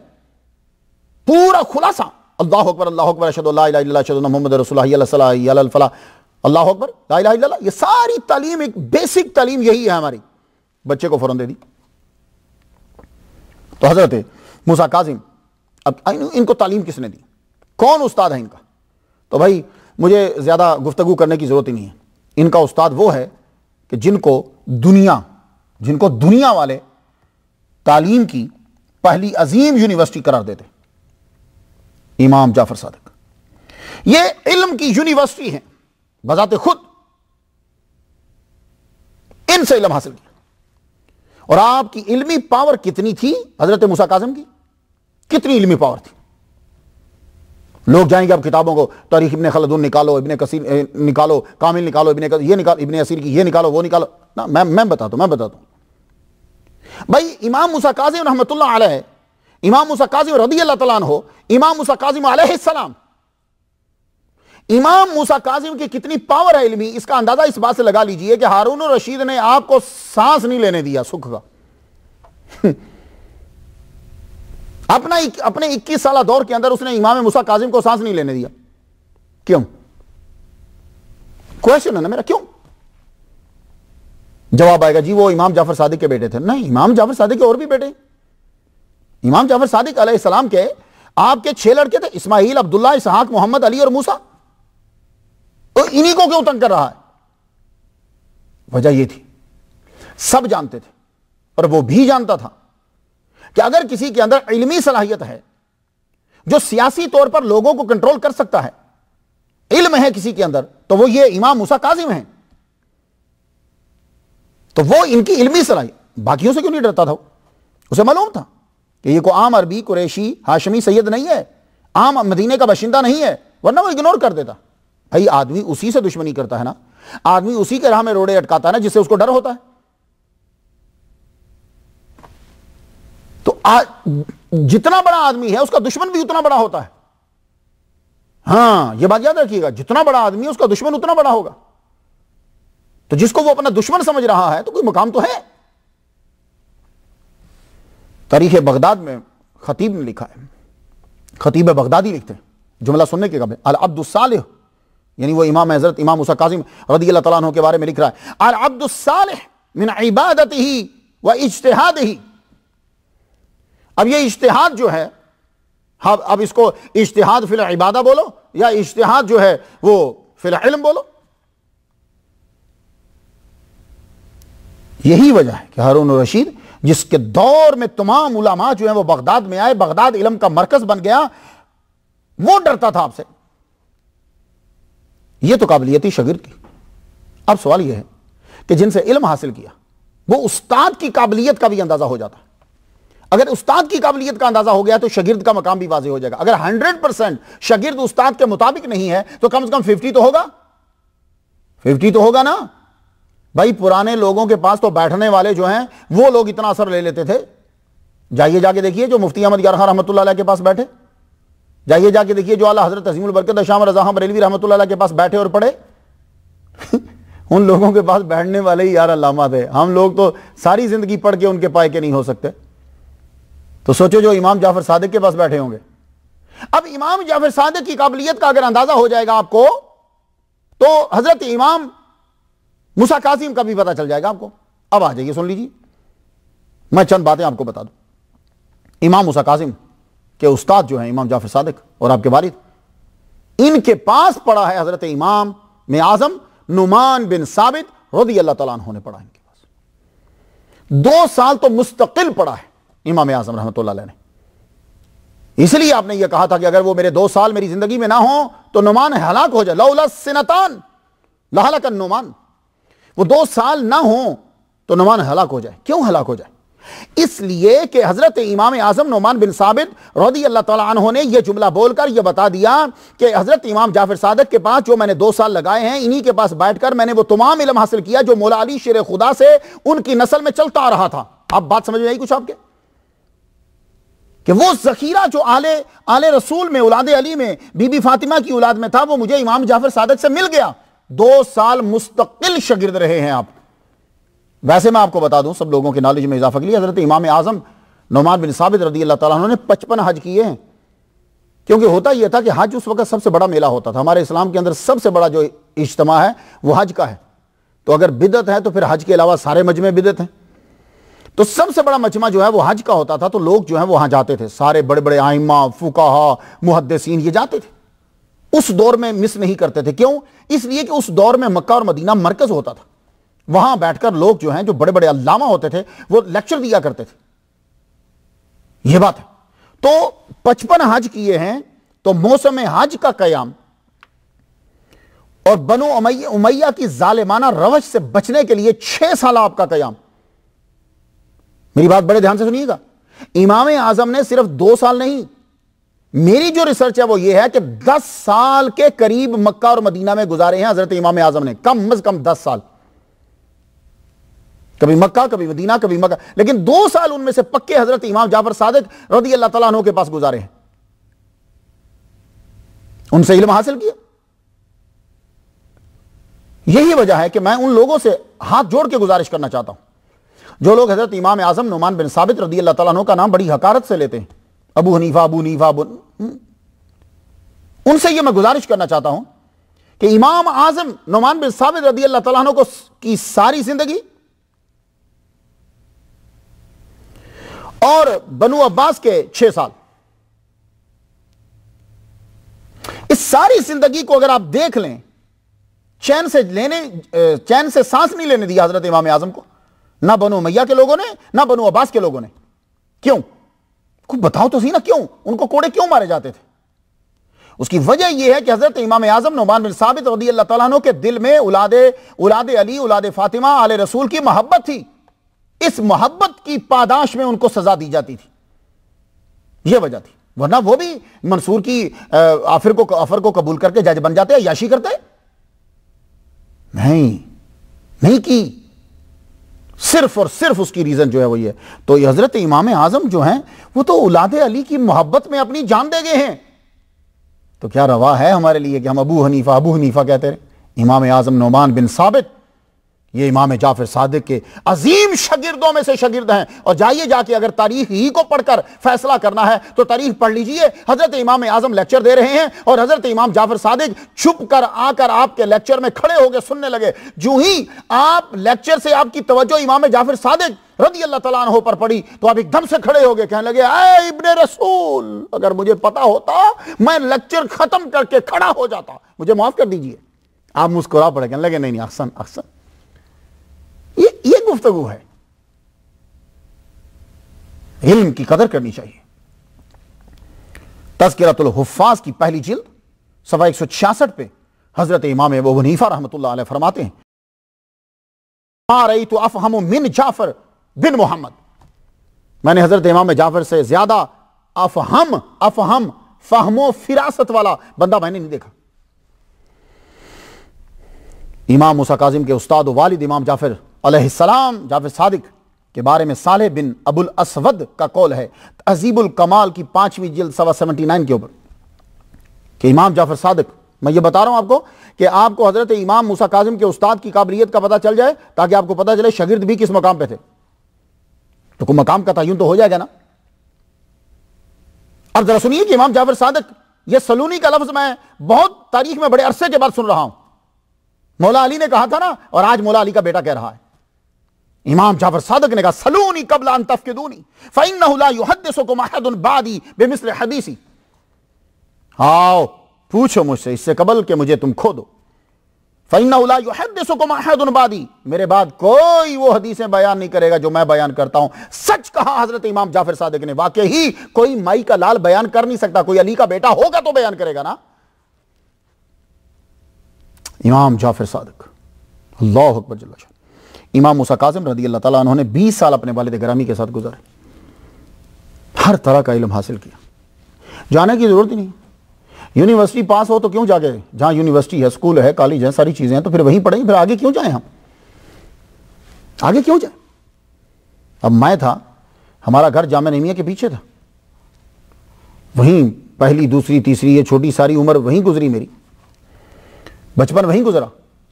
پورا خلاصہ، اللہ اکبر اللہ اکبر اشہد ان لا الہ الا اللہ اشہد ان محمد رسول اللہ حی علی الصلاۃ حی علی الفلاح، اللہ اکبر لا الہ الا اللہ، یہ ساری تعلیم، ایک بیسک تعلیم یہی ہے ہماری، بچے کو فوراً دے دی۔ تو حضرت موسیٰ کاظم، اب ان کو تعلیم کس نے دی؟ کون استاد ہے ان کا؟ تو بھائی مجھے زیادہ گفتگو کرنے کی ضرورت ہی نہیں ہے۔ ان کا استاد وہ ہے کہ جن کو دنیا والے تعلیم کی پہلی عظیم یونیورسٹی قرار دیتے، امام جعفر صادق۔ یہ علم کی یونیورسٹی ہے بذات خود، ان سے علم حاصل کیا۔ اور آپ کی علمی پاور کتنی تھی حضرت موسیٰ کاظم کی؟ کتنی علمی پاور تھی؟ لوگ جائیں گے اب کتابوں کو، تاریخ ابن خلدون نکالو، ابن کثیر نکالو، کامل نکالو، یہ نکالو، ابن اسیر کی یہ نکالو، وہ نکالو۔ نا، میں بتاتا ہوں بھائی، امام موسیٰ کاظم رحمۃ اللہ علیہ، امام موسیٰ کاظم رضی اللہ تعالیٰ عنہ، امام موسیٰ کاظم علیہ السلام، امام موسیٰ کاظم کی کتنی پاور ہے علمی، اس کا اندازہ اس بات سے لگا لیجئے کہ ہارون الرشید نے آپ کو سانس نہیں لینے دیا سکھ کا۔ اپنے 21 سالہ دور کے اندر اس نے امام موسیٰ کاظم کو سانس نہیں لینے دیا۔ کیوں؟ کویشچن ہے نا میرا، کیوں؟ جواب آئے گا جی وہ امام جعفر صادق کے بیٹے تھے۔ نہیں، امام جعفر صادق کے اور بھی بیٹے، امام جعفر صادق علیہ السلام کے آپ کے 6 لڑکے تھے، اسماعیل، عبداللہ، اسحاق، محمد، علی اور موسیٰ۔ تو انہی کو کیوں تنگ کر رہا ہے؟ وجہ یہ تھی، سب جانتے تھے اور وہ بھی جانتا تھا کہ اگر کسی کے اندر علمی صلاحیت ہے جو سیاسی طور پر لوگوں کو کنٹرول کر سکتا ہے، علم ہے کسی کے اندر، تو وہ یہ امام موسیٰ کاظم ہیں۔ تو وہ ان کی علمی صلاحیت، باقیوں سے کیوں نہیں ڈرتا تھا؟ اسے معلوم تھا کہ یہ کوئی عام عربی، قریشی، ہاشمی سید نہیں ہے، عام مدینے کا باشندہ نہیں ہے، ورنہ وہ اگنور کر دیتا۔ بھائی آدمی اسی سے دشمنی کرتا ہے نا، آدمی اسی کے راہ میں روڑے اٹکاتا ہے نا جس سے اس کو ڈر ہوتا ہے۔ تو جتنا بڑا آدمی ہے اس کا دشمن بھی اتنا بڑا ہوتا ہے۔ ہاں، یہ بات یاد رکھیے گا، جتنا بڑا آدمی ہے اس کا دشمن اتنا بڑا ہوگا۔ تو جس کو وہ اپنا دشمن سمجھ رہا ہے تو کوئی مقام تو ہے۔ تاریخ بغداد میں خطیب نے لکھا ہے، خطیب بغدادی لکھتے ہیں، جملہ سننے کے قابل، العبد الصالح، یعنی وہ امام حضرت امام موسیٰ کاظم رضی اللہ تعالیٰ عنہ کے بارے میں لکھ رہا ہے، العبد الصالح من عبادتہ و اجتہادہ۔ اب یہ اجتہاد جو ہے، اب اس کو اجتہاد فی العبادہ بولو یا اجتہاد جو ہے وہ فی العلم بولو، یہی وجہ ہے کہ ہارون الرشید جس کے دور میں تمام علماء جو ہیں وہ بغداد میں آئے، بغداد علم کا مرکز بن گیا، وہ ڈرتا تھا آپ سے۔ یہ تو قابلیت ہی شاگرد کی۔ اب سوال یہ ہے کہ جن سے علم حاصل کیا وہ استاد کی قابلیت کا بھی اندازہ ہو جاتا ہے۔ اگر استاد کی قابلیت کا اندازہ ہو گیا تو شاگرد کا مقام بھی واضح ہو جائے گا۔ اگر 100% شاگرد استاد کے مطابق نہیں ہے تو کم سے کم 50 تو ہوگا، 50 تو ہوگا نا۔ بھائی پرانے لوگوں کے پاس تو بیٹھنے والے جو ہیں وہ لوگ اتنا اثر لے لیتے تھے۔ جائیے جا کے دیکھیے جو مفتی احمد یار خان رحمۃ اللہ علیہ کے پاس بیٹھے، جائیے جا کے دیکھیے جو اعلیٰ حضرت عظیم البرکت شاہ رضا خان بریلوی رحمۃ اللہ علیہ کے پاس بیٹھے اور پڑھے۔ ان لوگوں کے پاس بیٹھنے والے ہی یار علامہ تھے، ہم لوگ تو ساری زندگی پڑھ کے ان کے پائے کے نہیں ہو سکتے۔ تو سوچو جو امام جعفر صادق کے پاس بیٹھے ہوں گے۔ اب امام جعفر صادق کی قابلیت کا اگر اندازہ ہو جائے گا آپ کو تو حضرت امام موسیٰ کاظم کا بھی پتہ چل جائے گا آپ کو۔ اب آ جائیے سن لیجیے، میں چند باتیں آپ کو بتا دوں۔ امام موسیٰ کاظم کے استاد جو ہیں امام جعفر صادق اور آپ کے والد، ان کے پاس پڑھا ہے حضرت امام میں اعظم نعمان بن ثابت رضی اللہ تعالیٰ عنہ نے پڑھا ان کے پاس۔ 2 سال تو مستقل پڑھا ہے امام اعظم رحمۃ اللہ علیہ نے۔ اس لیے آپ نے یہ کہا تھا کہ اگر وہ میرے 2 سال میری زندگی میں نہ ہوں تو نعمان ہلاک ہو جائے، لولا السنتان لہلک النعمان۔ وہ 2 سال نہ ہوں تو نعمان ہلاک ہو جائے۔ کیوں ہلاک ہو جائے؟ اس لیے کہ حضرت امام اعظم نعمان بن ثابت رضی اللہ تعالیٰ عنہ نے یہ جملہ بول کر یہ بتا دیا کہ حضرت امام جعفر صادق کے پاس جو میں نے 2 سال لگائے ہیں، انہی کے پاس بیٹھ کر میں نے وہ تمام علم حاصل کیا جو مولا علی شیر خدا سے ان کی نسل میں چلتا آ رہا تھا۔ اب بات سمجھ میں آئی کچھ آپ کے؟ کہ وہ ذخیرہ جو آل رسول میں، اولاد علی میں، بی بی فاطمہ کی اولاد میں تھا، وہ مجھے امام جعفر صادق سے مل گیا۔ 2 سال مستقل شاگرد رہے ہیں آپ۔ ویسے میں آپ کو بتا دوں سب لوگوں کے نالج میں اضافہ کے لیے، حضرت امام اعظم نعمان بن ثابت رضی اللہ تعالیٰ عنہ نے 55 حج کیے ہیں۔ کیونکہ ہوتا یہ تھا کہ حج اس وقت سب سے بڑا میلہ ہوتا تھا، ہمارے اسلام کے اندر سب سے بڑا جو اجتماع ہے وہ حج کا ہے۔ تو اگر بدعت ہے تو پھر حج کے علاوہ سارے مجمع بدعت ہیں۔ تو سب سے بڑا مجمع جو ہے وہ حج کا ہوتا تھا، تو لوگ جو ہیں وہ وہاں جاتے تھے، سارے بڑے بڑے ائمہ، فقہا، محدثین یہ جاتے تھے۔ اس دور میں مس نہیں کرتے تھے، کیوں؟ اس لیے کہ اس دور میں مکہ اور مدینہ مرکز ہوتا تھا، وہاں بیٹھ کر لوگ جو ہیں جو بڑے بڑے علامہ ہوتے تھے وہ لیکچر دیا کرتے تھے۔ یہ بات ہے۔ تو 55 حج کیے ہیں، تو موسم حج کا قیام اور بنو امیہ کی ظالمانہ روش سے بچنے کے لیے 6 سال آپ کا قیام۔ میری بات بڑے دھیان سے سنیے گا، امام اعظم نے صرف 2 سال نہیں، میری جو ریسرچ ہے وہ یہ ہے کہ 10 سال کے قریب مکہ اور مدینہ میں گزارے ہیں حضرت امام اعظم نے، کم از کم 10 سال، کبھی مکہ کبھی مدینہ کبھی مکہ، لیکن 2 سال ان میں سے پکے حضرت امام جعفر صادق رضی اللہ تعالیٰ عنہ کے پاس گزارے ہیں، ان سے علم حاصل کیا۔ یہی وجہ ہے کہ میں ان لوگوں سے ہاتھ جوڑ کے گزارش کرنا چاہتا ہوں جو لوگ حضرت امام اعظم نعمان بن ثابت رضی اللہ تعالیٰ عنہ کا نام بڑی حقارت سے لیتے ہیں، ابو حنیفہ ان سے یہ میں گزارش کرنا چاہتا ہوں کہ امام اعظم نعمان بن ثابت رضی اللہ تعالیٰ عنہ کی ساری زندگی اور بنو عباس کے 6 سال، اس ساری زندگی کو اگر آپ دیکھ لیں، چین سے سانس نہیں لینے دیا حضرت امام اعظم کو، نہ بنو امیہ کے لوگوں نے نہ بنو عباس کے لوگوں نے۔ کیوں؟ بتاؤ تو صحیح نا، کیوں ان کو کوڑے کیوں مارے جاتے تھے؟ اس کی وجہ یہ ہے کہ حضرت امام اعظم نعمان بن ثابت رضی اللہ تعالیٰ عنہ کے دل میں اولاد علی، اولاد فاطمہ، آل رسول کی محبت تھی، اس محبت کی پاداش میں ان کو سزا دی جاتی تھی، یہ وجہ تھی، ورنہ وہ بھی منصور کی آفر کو قبول کر کے جج بن جاتے، عیاشی کرتے، نہیں کی، صرف اور صرف اس کی ریزن جو ہے وہ یہ۔ تو یہ حضرت امام اعظم جو ہیں وہ تو اولاد علی کی محبت میں اپنی جان دے گئے ہیں، تو کیا روا ہے ہمارے لیے کہ ہم ابو حنیفہ کہتے رہے؟ امام اعظم نعمان بن ثابت یہ امام جعفر صادق کے عظیم شاگردوں میں سے شاگرد ہیں، اور جائیے جا کے اگر تاریخ ہی کو پڑھ کر فیصلہ کرنا ہے تو تاریخ پڑھ لیجئے۔ حضرت امام اعظم لیکچر دے رہے ہیں اور حضرت امام جعفر صادق چھپ کر آ کر آپ کے لیکچر میں کھڑے ہو کے سننے لگے۔ جو ہی آپ لیکچر سے آپ کی توجہ امام جعفر صادق رضی اللہ تعالیٰ عنہ پر پڑی تو آپ ایک دم سے کھڑے ہو گئے، کہنے لگے اے ابن رسول، اگر مجھے پتا ہوتا میں لیکچر ختم کر کے کھڑا ہو جاتا، مجھے معاف کر دیجئے۔ آپ مسکرا پڑے، کہنے لگے نہیں احسن، یہ گفتگو ہے۔ علم کی قدر کرنی چاہیے۔ تذکرۃ الحفاظ کی پہلی جلد صفحہ 166 پہ حضرت امام ابو حنیفہ رحمۃ اللہ علیہ فرماتے ہیں، ما رأیت افہم من جعفر بن محمد، میں نے حضرت امام جعفر سے زیادہ افہم فہم و فراست والا بندہ میں نے نہیں دیکھا۔ امام موسیٰ کاظم کے استاد و والد امام جعفر علیہ السلام جعفر صادق کے بارے میں صالح بن ابو الاسود کا قول ہے تہذیب الکمال کی 5ویں جلد صفحہ 79 کے اوپر کہ امام جعفر صادق، میں یہ بتا رہا ہوں آپ کو کہ آپ کو حضرت امام موسیٰ کاظم کے استاد کی قابلیت کا پتہ چل جائے تاکہ آپ کو پتہ چلے شاگرد بھی کس مقام پہ تھے، تو کوئی مقام کا تعین تو ہو جائے گا نا۔ اب ذرا سنیے کہ امام جعفر صادق، یہ سلونی کا لفظ میں بہت تاریخ میں بڑے عرصے کے بعد سن رہا ہوں، مولا علی نے کہا تھا نا، اور آج مولا علی کا بیٹا کہہ رہا ہے۔ امام جعفر صادق نے کہا سلونی قبل ان تفقدونی فإنه لا يحدثكم احد بعدی بمثل حدیثی، آؤ پوچھو مجھ سے اس سے قبل کہ مجھے تم کھو دو۔ فإنه لا يحدثكم احد بعدی، میرے بعد کوئی وہ حدیثیں بیان نہیں کرے گا جو میں بیان کرتا ہوں۔ سچ کہا حضرت امام جعفر صادق نے، واقعی کوئی مائی کا لال بیان کر نہیں سکتا، کوئی علی کا بیٹا ہوگا تو بیان کرے گا نا۔ امام جعفر صادق، اللہ اکبر جل شان۔ امام موسیٰ کاظم رضی اللہ تعالیٰ عنہ نے 20 سال اپنے والد گرامی کے ساتھ گزارے، ہر طرح کا علم حاصل کیا، جانے کی ضرورت ہی نہیں۔ یونیورسٹی پاس ہو تو کیوں جا کے، جہاں یونیورسٹی ہے، سکول ہے، کالج ہے، ساری چیزیں ہیں تو پھر وہیں پڑھیں، پھر آگے کیوں جائیں؟ ہم آگے کیوں جائیں؟ اب میں تھا، ہمارا گھر جامعہ نعیمیہ کے پیچھے تھا، وہیں پہلی دوسری تیسری یہ چھوٹی ساری عمر وہیں گزری، میری بچپن وہیں گزرا،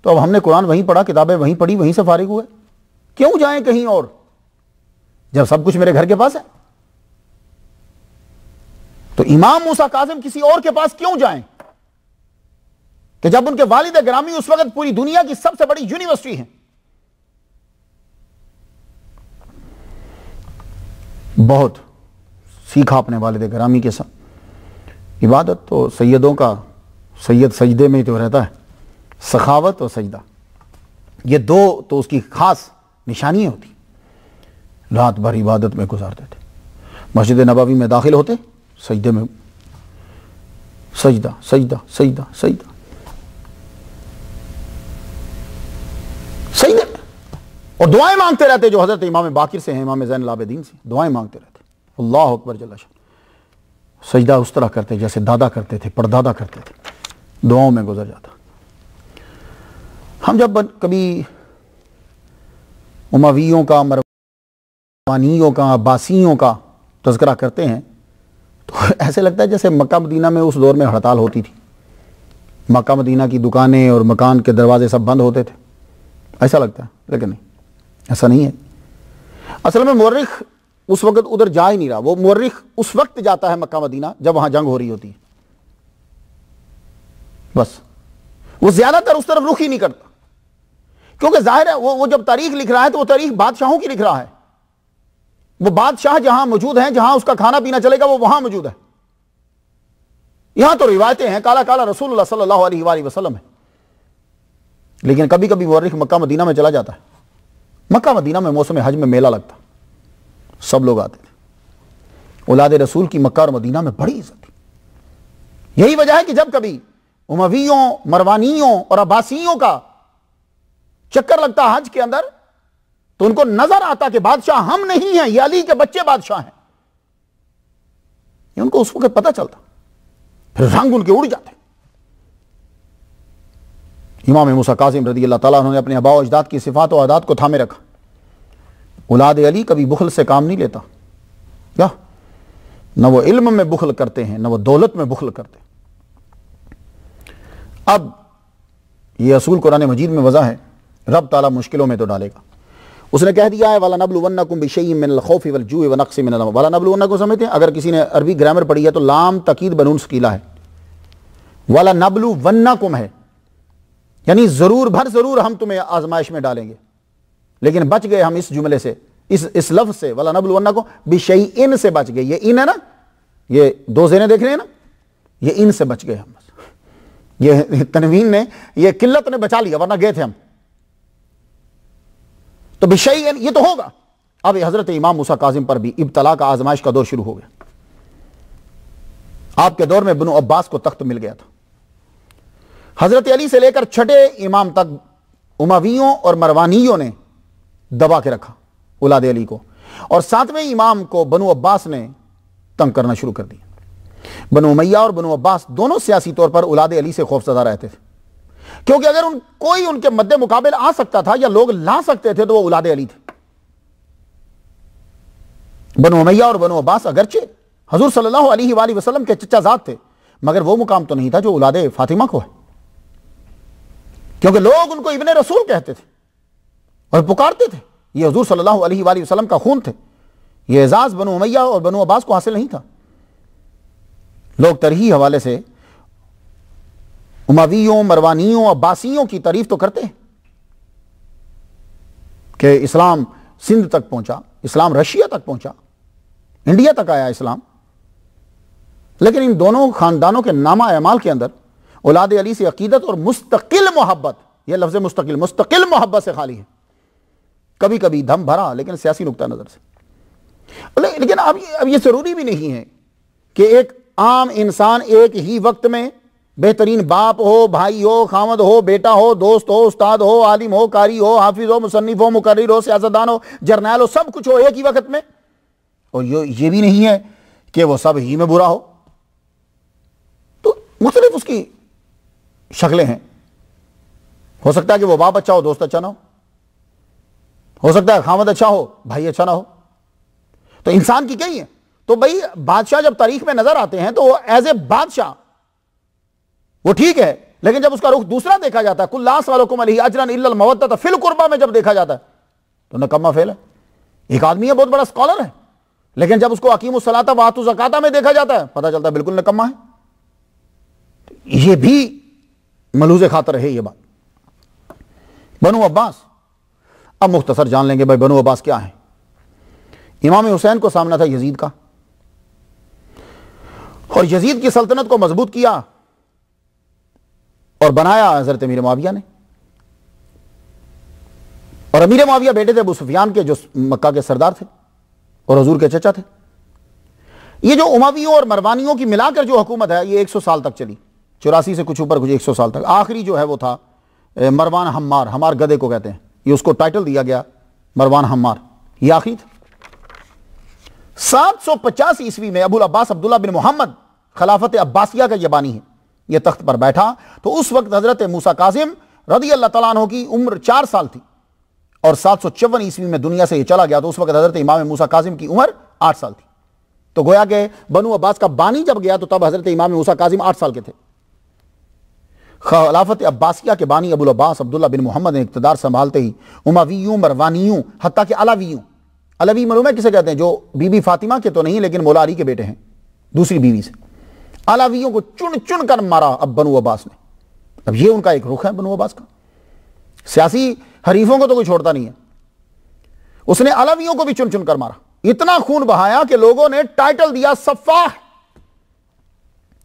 تو اب ہم نے قرآن وہیں پڑھا، کتابیں وہیں پڑھی، وہیں سے فارغ ہوئے، کیوں جائیں کہیں اور جب سب کچھ میرے گھر کے پاس ہے؟ تو امام موسیٰ کاظم کسی اور کے پاس کیوں جائیں کہ جب ان کے والد گرامی اس وقت پوری دنیا کی سب سے بڑی یونیورسٹی ہے۔ بہت سیکھا اپنے والد گرامی کے ساتھ۔ عبادت تو سیدوں کا، سید سجدے میں تو رہتا ہے، سخاوت اور سجدہ، یہ دو تو اس کی خاص نشانیاں ہوتی۔ رات بھر عبادت میں گزارتے تھے، مسجد نبوی میں داخل ہوتے سجدے میں، سجدہ سجدہ سجدہ سجدہ سجدے میں، اور دعائیں مانگتے رہتے جو حضرت امام باقر سے ہیں، امام زین العابدین سے دعائیں مانگتے رہتے۔ اللہ اکبر جل شان، سجدہ اس طرح کرتے جیسے دادا کرتے تھے، پردادا کرتے تھے، دعاؤں میں گزر جاتا۔ ہم جب کبھی امویوں کا، مروانیوں کا، عباسیوں کا تذکرہ کرتے ہیں تو ایسے لگتا ہے جیسے مکہ مدینہ میں اس دور میں ہڑتال ہوتی تھی، مکہ مدینہ کی دکانیں اور مکان کے دروازے سب بند ہوتے تھے، ایسا لگتا ہے، لیکن نہیں، ایسا نہیں ہے۔ اصل میں مورخ اس وقت ادھر جا ہی نہیں رہا، وہ مورخ اس وقت جاتا ہے مکہ مدینہ جب وہاں جنگ ہو رہی ہوتی ہے، بس وہ زیادہ تر اس طرف رخ ہی نہیں کرتا، کیونکہ ظاہر ہے وہ جب تاریخ لکھ رہا ہے تو وہ تاریخ بادشاہوں کی لکھ رہا ہے، وہ بادشاہ جہاں موجود ہیں، جہاں اس کا کھانا پینا چلے گا وہ وہاں موجود ہے۔ یہاں تو روایتیں ہیں، کالا کالا رسول اللہ صلی اللہ علیہ وآلہ وسلم ہے، لیکن کبھی کبھی مورخ مکہ مدینہ میں چلا جاتا ہے۔ مکہ مدینہ میں موسم حج میں میلہ لگتا، سب لوگ آتے تھے، اولاد رسول کی مکہ اور مدینہ میں بڑی عزت تھی۔ یہی وجہ ہے کہ جب کبھی امویوں، مروانیوں اور عباسیوں کا چکر لگتا حج کے اندر تو ان کو نظر آتا کہ بادشاہ ہم نہیں ہیں، یہ علی کے بچے بادشاہ ہیں، یہ ان کو اس وقت پتہ چلتا، پھر رنگ ان کے اڑ جاتے۔ امام موسیٰ کاظم رضی اللہ تعالیٰ عنہ نے اپنے آباء و اجداد کی صفات و عادات کو تھامے رکھا۔ اولاد علی کبھی بخل سے کام نہیں لیتا، کیا نہ وہ علم میں بخل کرتے ہیں نہ وہ دولت میں بخل کرتے۔ اب یہ اصول قرآن مجید میں وضع ہے، رب تعالیٰ مشکلوں میں تو ڈالے گا۔ اس نے کہہ دیا ہے وَلَنَبْلُوَنَّكُمْ بِشَيْءٍ مِّنَ الْخَوْفِ وَالْجُوعِ وَنَقْصٍ مِّنَ الْأَمْوَالِ۔ وَلَنَبْلُوَنَّكُمْ سمجھتے ہیں؟ اگر کسی نے عربی گرامر پڑھی ہے تو لام تاکید بنون ثقیلہ ہے، وَلَنَبْلُوَنَّكُمْ ہے، یعنی ضرور بھر ضرور ہم تمہیں آزمائش میں ڈالیں گے، لیکن بچ گئے ہم اس جملے سے، اس لفظ سے، وَلَنَبْلُوَنَّكُمْ بِشَيْءٍ سے بچ گئے۔ یہ ان ہے نا، یہ دو زینے دیکھ رہے ہیں نا، یہ ان سے بچ گئے ہم، بس یہ تنوین نے، یہ قلت نے بچا لیا، ورنہ گئے تھے ہم۔ تو بشیء یہ تو ہوگا۔ اب حضرت امام موسیٰ کاظم پر بھی ابتلا کا، آزمائش کا دور شروع ہو گیا۔ آپ کے دور میں بنو عباس کو تخت مل گیا تھا۔ حضرت علی سے لے کر چھٹے امام تک امویوں اور مروانیوں نے دبا کے رکھا اولاد علی کو، اور ساتویں امام کو بنو عباس نے تنگ کرنا شروع کر دیا۔ بنو امیہ اور بنو عباس دونوں سیاسی طور پر اولاد علی سے خوفزدہ رہتے تھے، کیونکہ اگر کوئی ان کے مد مقابل آ سکتا تھا یا لوگ لا سکتے تھے تو وہ اولاد علی تھے۔ بنو امیہ اور بنو عباس اگرچہ حضور صلی اللہ علیہ وآلہ وسلم کے چچا زاد تھے، مگر وہ مقام تو نہیں تھا جو اولاد فاطمہ کو ہے، کیونکہ لوگ ان کو ابن رسول کہتے تھے اور پکارتے تھے، یہ حضور صلی اللہ علیہ وآلہ وسلم کا خون تھے۔ یہ اعزاز بنو امیہ اور بنو عباس کو حاصل نہیں تھا۔ لوگ ترہی حوالے سے امویوں، مروانیوں، عباسیوں کی تعریف تو کرتے ہیں کہ اسلام سندھ تک پہنچا، اسلام رشیا تک پہنچا، انڈیا تک آیا اسلام، لیکن ان دونوں خاندانوں کے نامہ اعمال کے اندر اولاد علی سے عقیدت اور مستقل محبت، یہ لفظ مستقل محبت سے خالی ہے، کبھی کبھی دھم بھرا لیکن سیاسی نقطہ نظر سے۔ لیکن اب یہ ضروری بھی نہیں ہے کہ ایک عام انسان ایک ہی وقت میں بہترین باپ ہو، بھائی ہو، خامد ہو، بیٹا ہو، دوست ہو، استاد ہو، عالم ہو، قاری ہو، حافظ ہو، مصنف ہو، مقرر ہو، سیاستدان ہو، جرنیل ہو، سب کچھ ہو ایک ہی وقت میں، اور یہ بھی نہیں ہے کہ وہ سب ہی میں برا ہو۔ تو مختلف اس کی شکلیں ہیں، ہو سکتا ہے کہ وہ باپ اچھا ہو، دوست اچھا نہ ہو سکتا ہے خامد اچھا ہو، بھائی اچھا نہ ہو، تو انسان کی کئی ہے۔ تو بھائی بادشاہ جب تاریخ میں نظر آتے ہیں تو وہ ایز اے بادشاہ وہ ٹھیک ہے، لیکن جب اس کا رخ دوسرا دیکھا جاتا ہے، کُلُّ أَسْأَلُكُمْ عَلَيْهِ أَجْرًا إِلَّا الْمَوَدَّةَ فِي الْقُرْبَى میں جب دیکھا جاتا ہے تو نکما فعل ہے۔ ایک آدمی ہے بہت بڑا اسکالر ہے، لیکن جب اس کو اقیموا الصلاۃ وآتوا الزکاۃ میں دیکھا جاتا ہے پتہ چلتا ہے بالکل نکما ہے۔ یہ بھی ملحوظ خاطر ہے یہ بات۔ بنو عباس، اب مختصر جان لیں گے بھائی بنو عباس کیا ہے۔ امام حسین کو سامنا تھا یزید کا، اور یزید کی سلطنت کو مضبوط کیا اور بنایا حضرت امیر معاویہ نے. اور امیر معاویہ بیٹے تھے ابو سفیان کے جو مکہ کے سردار تھے اور حضور کے چچا تھے. یہ جو امویوں اور مروانیوں کی ملا کر جو حکومت ہے یہ 100 سال تک چلی، 84 سے کچھ اوپر کچھ 100 سال تک. آخری جو ہے وہ تھا مروان حمار، ہمار گدے کو کہتے ہیں، یہ اس کو ٹائٹل دیا گیا مروان حمار، یہ آخری تھا. 750 عیسوی میں ابو العباس عبداللہ بن محمد خلافت عباسیہ کا یہ بانی ہے، یہ تخت پر بیٹھا تو اس وقت حضرت موسیٰ کاظم رضی اللہ تعالیٰ عنہ کی عمر 4 سال تھی، اور 754 عیسوی میں دنیا سے یہ چلا گیا تو اس وقت حضرت امام موسیٰ کاظم کی عمر 8 سال تھی. تو گویا کہ بنو عباس کا بانی جب گیا تو تب حضرت امام موسیٰ کاظم 8 سال کے تھے. خلافت عباسیہ کے بانی ابو العباس عبداللہ بن محمد نے اقتدار سنبھالتے ہی امویوں، مروانیوں، حتیٰ کہ علویوں، علوی معلوم ہے کسے کہتے ہیں؟ جو بی بی فاطمہ کے تو نہیں لیکن مولا علی کے بیٹے ہیں دوسری بیوی سے، علویوں کو چن چن کر مارا اب بنو عباس نے. اب یہ ان کا ایک رخ ہے بنو عباس کا، سیاسی حریفوں کو تو کوئی چھوڑتا نہیں ہے. اس نے علویوں کو بھی چن چن کر مارا، اتنا خون بہایا کہ لوگوں نے ٹائٹل دیا سفاح.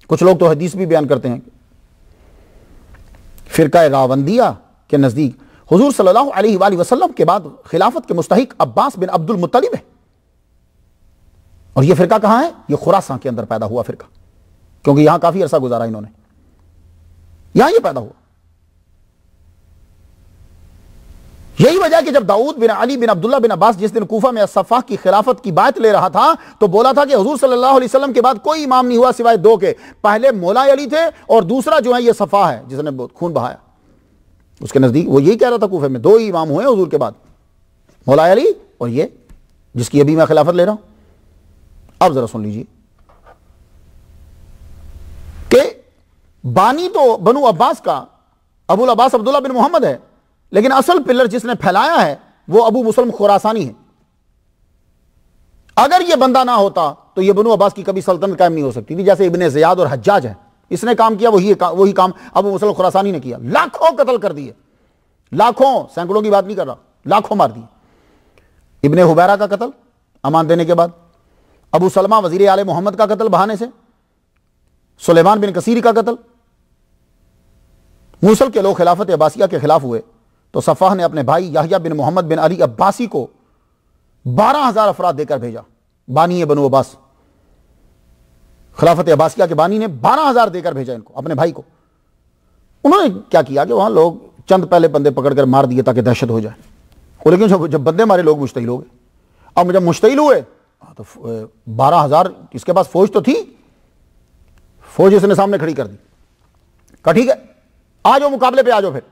کچھ لوگ تو حدیث بھی بیان کرتے ہیں فرقہ راوندیہ کے نزدیک حضور صلی اللہ علیہ وآلہ وسلم کے بعد خلافت کے مستحق عباس بن عبد المطلب ہے، اور یہ فرقہ کہاں ہے؟ یہ خراسان کے اندر پیدا ہوا فرقہ، کیونکہ یہاں کافی عرصہ گزارا انہوں نے، یہاں یہ پیدا ہوا. یہی وجہ کہ جب داؤد بن علی بن عبداللہ بن عباس جس دن کوفہ میں الصفاح کی خلافت کی بات لے رہا تھا تو بولا تھا کہ حضور صلی اللہ علیہ وسلم کے بعد کوئی امام نہیں ہوا سوائے 2 کے، پہلے مولا علی تھے اور دوسرا جو ہے یہ صفاح ہے جس نے خون بہایا. اس کے نزدیک وہ یہی کہہ رہا تھا کوفہ میں 2 ہی امام ہوئے حضور کے بعد، مولا علی اور یہ جس کی ابھی میں خلافت لے رہا ہوں. اب ذرا سن لیجیے کہ بانی تو بنو عباس کا ابو العباس عبداللہ بن محمد ہے، لیکن اصل پلر جس نے پھیلایا ہے وہ ابو مسلم خراسانی ہے. اگر یہ بندہ نہ ہوتا تو یہ بنو عباس کی کبھی سلطنت قائم نہیں ہو سکتی تھی. جیسے ابن زیاد اور حجاج ہے، اس نے کام کیا وہی کام ابو مسلم خراسانی نے کیا. لاکھوں قتل کر دیے، لاکھوں، سینکڑوں کی بات نہیں کر رہا، لاکھوں مار دیے. ابن حبیرہ کا قتل امان دینے کے بعد، ابو سلمہ وزیر آل محمد کا قتل بہانے سے، سلیمان بن کثیر کا قتل. موصل کے لوگ خلافت عباسیہ کے خلاف ہوئے تو صفاح نے اپنے بھائی یحییٰ بن محمد بن علی عباسی کو 12,000 افراد دے کر بھیجا. بانی بنو عباس، خلافت عباسیہ کے بانی نے 12,000 دے کر بھیجا ان کو، اپنے بھائی کو. انہوں نے کیا کیا کہ وہاں لوگ چند پہلے بندے پکڑ کر مار دیے تاکہ دہشت ہو جائے. لیکن جب بندے مارے لوگ مشتعل ہو گئے. اب جب مشتعل ہوئے تو 12,000 اس کے پاس فوج تو تھی، فوج اس نے سامنے کھڑی کر دی. کہا ٹھیک ہے آ جاؤ مقابلے پہ آ جاؤ. پھر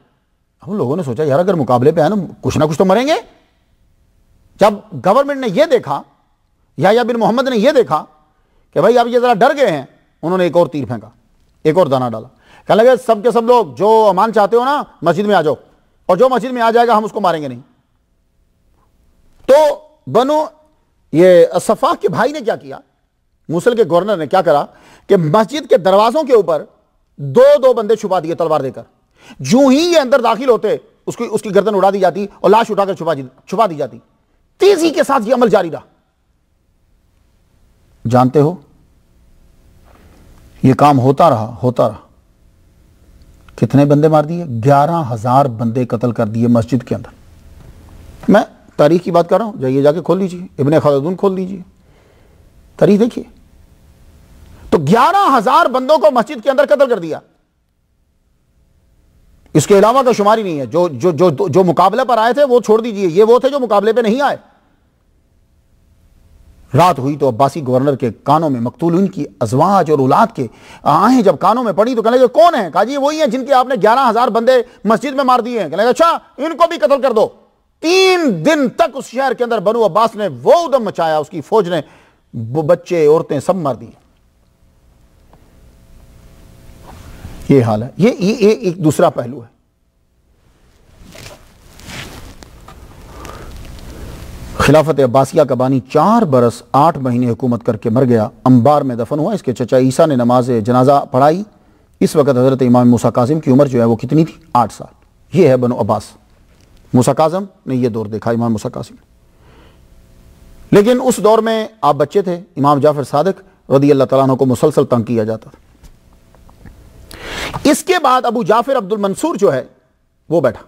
ہم لوگوں نے سوچا یار اگر مقابلے پہ آئے نا کچھ نہ کچھ تو مریں گے. جب گورنمنٹ نے یہ دیکھا، یحییٰ بن محمد نے یہ دیکھا کہ بھائی اب یہ ذرا ڈر گئے ہیں، انہوں نے ایک اور تیر پھینکا، ایک اور دانہ ڈالا. کہنے لگے سب کے سب لوگ جو امان چاہتے ہو نا مسجد میں آ جاؤ، اور جو مسجد میں آ جائے گا ہم اس کو ماریں گے نہیں. تو بنو یہ صفاح کے بھائی نے کیا کیا، موصل کے گورنر نے کیا کرا کہ مسجد کے دروازوں کے اوپر 2 بندے چھپا دیے تلوار دے کر. جو ہی یہ اندر داخل ہوتے اس کی گردن اڑا دی جاتی اور لاش اٹھا کر چھپا دی جاتی. تیزی کے ساتھ یہ عمل جاری رہا. جانتے ہو یہ کام ہوتا رہا. کتنے بندے مار دیے؟ 11,000 بندے قتل کر دیے مسجد کے اندر. میں تاریخ کی بات کر رہا ہوں، جائیے جا کے کھول لیجیے، ابن خلدون کھول لیجیے، تاریخ دیکھیے. تو 11,000 بندوں کو مسجد کے اندر قتل کر دیا. اس کے علاوہ کا شمار ہی نہیں ہے. جو مقابلے پر آئے تھے وہ چھوڑ دیجئے، یہ وہ تھے جو مقابلے پہ نہیں آئے. رات ہوئی تو عباسی گورنر کے کانوں میں مقتولین کی ازواج اور اولاد کے آہیں جب کانوں میں پڑی تو کہنے لگے کون ہیں؟ کہا جی وہی ہیں جن کے آپ نے 11,000 بندے مسجد میں مار دیے ہیں. کہنے لگے اچھا ان کو بھی قتل کر دو. 3 دن تک اس شہر کے اندر بنو عباس نے وہ ادم مچایا، اس کی فوج نے بچے عورتیں سب مار دیے. یہ حال ہے. یہ ایک دوسرا پہلو ہے. خلافت عباسیہ کا بانی 4 برس 8 مہینے حکومت کر کے مر گیا، انبار میں دفن ہوا. اس کے چچا عیسیٰ نے نماز جنازہ پڑھائی. اس وقت حضرت امام موسیٰ کاظم کی عمر جو ہے وہ کتنی تھی؟ 8 سال. یہ ہے بنو عباس. موسیٰ کاظم نے یہ دور دیکھا، امام موسیٰ کاظم. لیکن اس دور میں آپ بچے تھے، امام جعفر صادق رضی اللہ تعالیٰ عنہ کو مسلسل تنگ کیا جاتا تھا۔ اس کے بعد ابو جعفر عبد المنصور جو ہے وہ بیٹھا،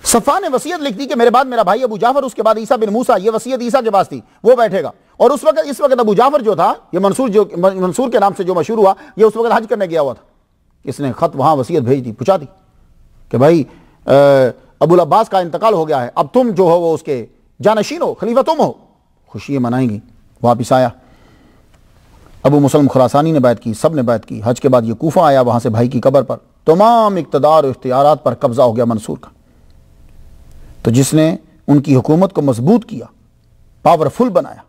صفا نے وصیت لکھ دی کہ میرے بعد میرا بھائی ابو جعفر، اس کے بعد عیسیٰ بن موسیٰ، یہ وصیت عیسیٰ کے پاس تھی، وہ بیٹھے گا۔ اور اس وقت ابو جعفر جو تھا، یہ منصور کے نام سے جو مشہور ہوا، یہ اس وقت حج کرنے گیا ہوا تھا۔ اس نے خط وہاں وصیت بھیج دی، پہنچا دی کہ بھائی ابو العباس کا انتقال ہو گیا ہے، اب تم جو ہو وہ اس کے جانشین ہو، خلیفہ تم ہو۔ خوشیاں منائیں گی۔ واپس آیا، ابو مسلم خراسانی نے بیعت کی، سب نے بیعت کی۔ حج کے بعد یہ کوفہ آیا، وہاں سے بھائی کی قبر پر تمام اقتدار و اختیارات پر قبضہ ہو گیا منصور کا۔ تو جس نے ان کی حکومت کو مضبوط کیا، پاورفل بنایا،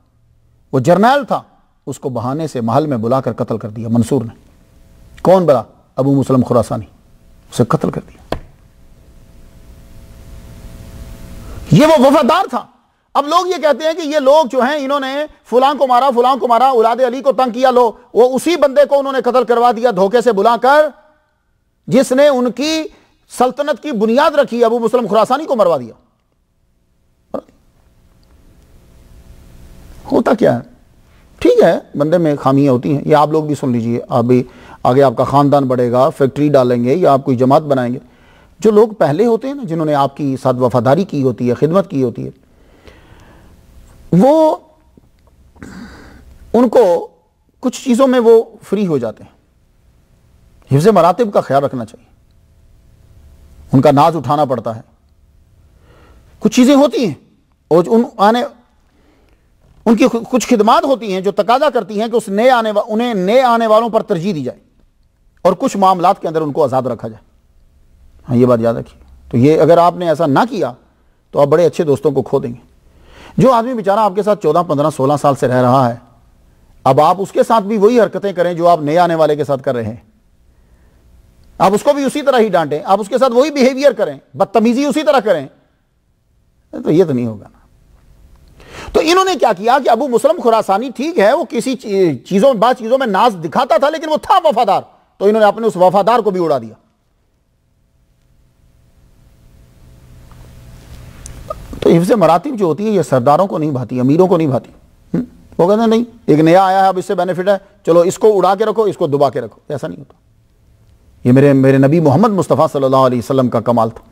وہ جرنیل تھا، اس کو بہانے سے محل میں بلا کر قتل کر دیا منصور نے۔ کون بلا؟ ابو مسلم خراسانی، اسے قتل کر دیا۔ یہ وہ وفادار تھا۔ اب لوگ یہ کہتے ہیں کہ یہ لوگ جو ہیں انہوں نے فلاں کو مارا، اولاد علی کو تنگ کیا، لو وہ اسی بندے کو انہوں نے قتل کروا دیا دھوکے سے بلا کر، جس نے ان کی سلطنت کی بنیاد رکھی، ابو مسلم خراسانی کو مروا دیا۔ ہوتا کیا ہے؟ ٹھیک ہے، بندے میں خامیاں ہوتی ہیں، یہ آپ لوگ بھی سن لیجئے، آپ بھی آگے آپ کا خاندان بڑھے گا، فیکٹری ڈالیں گے یا آپ کوئی جماعت بنائیں گے، جو لوگ پہلے ہوتے ہیں نا، جنہوں نے آپ کی ساتھ وفاداری کی ہوتی ہے، خدمت کی ہوتی ہے، وہ ان کو کچھ چیزوں میں وہ فری ہو جاتے ہیں۔ حفظ مراتب کا خیال رکھنا چاہیے، ان کا ناز اٹھانا پڑتا ہے۔ کچھ چیزیں ہوتی ہیں اور ان کی کچھ خدمات ہوتی ہیں جو تقاضا کرتی ہیں کہ انہیں نئے آنے والوں پر ترجیح دی جائے، اور کچھ معاملات کے اندر ان کو آزاد رکھا جائے۔ ہاں، یہ بات یاد رکھیے۔ تو یہ اگر آپ نے ایسا نہ کیا تو آپ بڑے اچھے دوستوں کو کھو دیں گے۔ جو آدمی بیچارہ آپ کے ساتھ 14, 15, 16 سال سے رہ رہا ہے، اب آپ اس کے ساتھ بھی وہی حرکتیں کریں جو آپ نئے آنے والے کے ساتھ کر رہے ہیں، آپ اس کو بھی اسی طرح ہی ڈانٹیں، آپ اس کے ساتھ وہی بیہیویئر کریں، بدتمیزی اسی طرح کریں، تو یہ تو نہیں ہوگا نا۔ تو انہوں نے کیا کیا کہ ابو مسلم خراسانی ٹھیک ہے، وہ کسی بعض چیزوں میں ناز دکھاتا تھا، لیکن وہ تھا وفادار، تو انہوں نے اپنے اس وفادار کو بھی اڑا دیا۔ تو حفظ مراتب جو ہوتی ہے یہ سرداروں کو نہیں بھاتی، امیروں کو نہیں بھاتی۔ وہ کہتے ہیں نہیں، ایک نیا آیا ہے، اب اس سے بینیفٹ ہے، چلو اس کو اڑا کے رکھو، اس کو دبا کے رکھو۔ ایسا نہیں ہوتا۔ یہ میرے نبی محمد مصطفیٰ صلی اللہ علیہ وسلم کا کمال تھا۔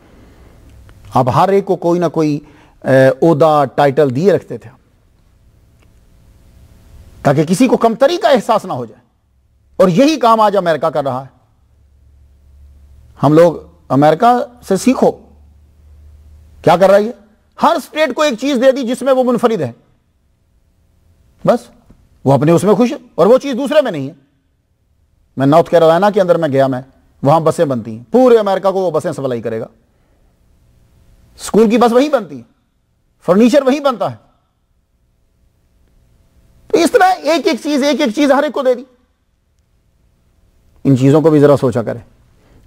آپ ہر ایک کو کوئی نہ کوئی عہدہ، ٹائٹل دیے رکھتے تھے، تاکہ کسی کو کمتری کا احساس نہ ہو جائے۔ اور یہی کام آج امریکہ کر رہا ہے۔ ہم لوگ امریکہ سے سیکھو، کیا کر رہا ہے؟ ہر سٹیٹ کو ایک چیز دے دی جس میں وہ منفرد ہے، بس وہ اپنے اس میں خوش ہے، اور وہ چیز دوسرے میں نہیں ہے۔ میں نارتھ کیرولائنہ کے اندر میں گیا، وہاں بسیں بنتی ہیں، پورے امریکہ کو وہ بسیں سپلائی کرے گا۔ اسکول کی بس وہی بنتی ہے، فرنیچر وہی بنتا ہے۔ تو اس طرح ایک ایک چیز ہر ایک کو دے دی۔ ان چیزوں کو بھی ذرا سوچا کریں۔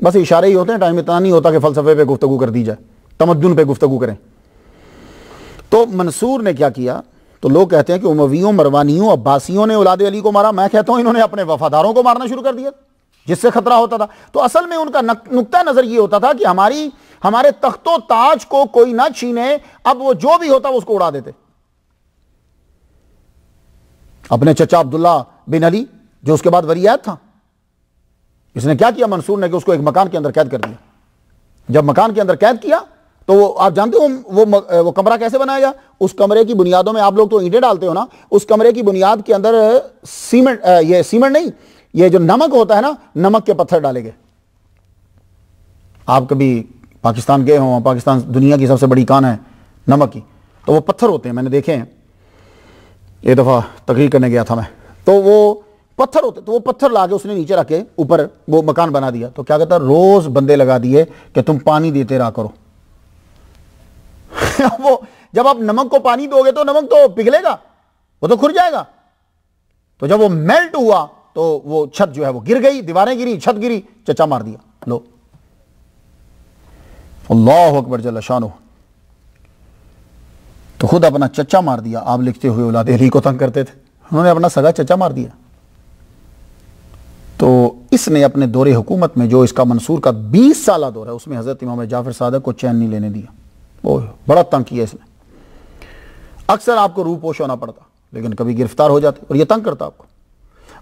بس اشارے ہی ہوتے ہیں، ٹائم اتنا نہیں ہوتا کہ فلسفے پہ گفتگو کر دی جائے، تمدن پہ گفتگو کریں۔ تو منصور نے کیا کیا؟ تو لوگ کہتے ہیں کہ امویوں، مروانیوں، عباسیوں نے اولاد علی کو مارا، میں کہتا ہوں انہوں نے اپنے وفاداروں کو مارنا شروع کر دیا جس سے خطرہ ہوتا تھا۔ تو اصل میں ان کا نقطہ نظر یہ ہوتا تھا کہ ہمارے تخت و تاج کو کوئی نہ چھینے، اب وہ جو بھی ہوتا وہ اس کو اڑا دیتے۔ اپنے چچا عبداللہ بن علی جو اس کے بعد ولیعہد تھا، اس نے کیا کیا منصور نے کہ اس کو ایک مکان کے اندر قید کر دیا۔ جب مکان کے اندر قید کیا تو وہ آپ جانتے ہو وہ کمرہ کیسے بنایا گیا؟ اس کمرے کی بنیادوں میں آپ لوگ تو اینٹیں ڈالتے ہو نا، اس کمرے کی بنیاد کے اندر سیمنٹ نہیں، یہ جو نمک ہوتا ہے نا، نمک کے پتھر ڈالے گئے۔ آپ کبھی پاکستان گئے ہوں، پاکستان دنیا کی سب سے بڑی کان ہے نمک کی، تو وہ پتھر ہوتے ہیں، میں نے دیکھے ہیں، ایک دفعہ تقریر کرنے گیا تھا میں، تو وہ پتھر ہوتے، تو وہ پتھر لا کے اس نے نیچے رکھ کے اوپر وہ مکان بنا دیا۔ تو کیا کہتا ہے، روز بندے لگا دیے کہ تم پانی دیتے رہا کرو۔ وہ جب آپ نمک کو پانی دو گے تو نمک تو پگھلے گا، وہ تو کھر جائے گا۔ تو جب وہ میلٹ ہوا تو وہ چھت جو ہے وہ گر گئی، دیواریں گری، چھت گری، چچا مار دیا۔ لو، اللہ اکبر جل شانہ، تو خود اپنا چچا مار دیا۔ آپ لکھتے ہوئے اولاد علی کو تنگ کرتے تھے، انہوں نے اپنا سگا چچا مار دیا۔ تو اس نے اپنے دور حکومت میں، جو اس کا منصور کا 20 سالہ دور ہے، اس میں حضرت امام جعفر صادق کو چین نہیں لینے دیا، وہ بڑا تنگ کیا اس نے۔ اکثر آپ کو روپوش ہونا پڑتا لیکن کبھی گرفتار ہو جاتے اور یہ تنگ کرتا آپ کو.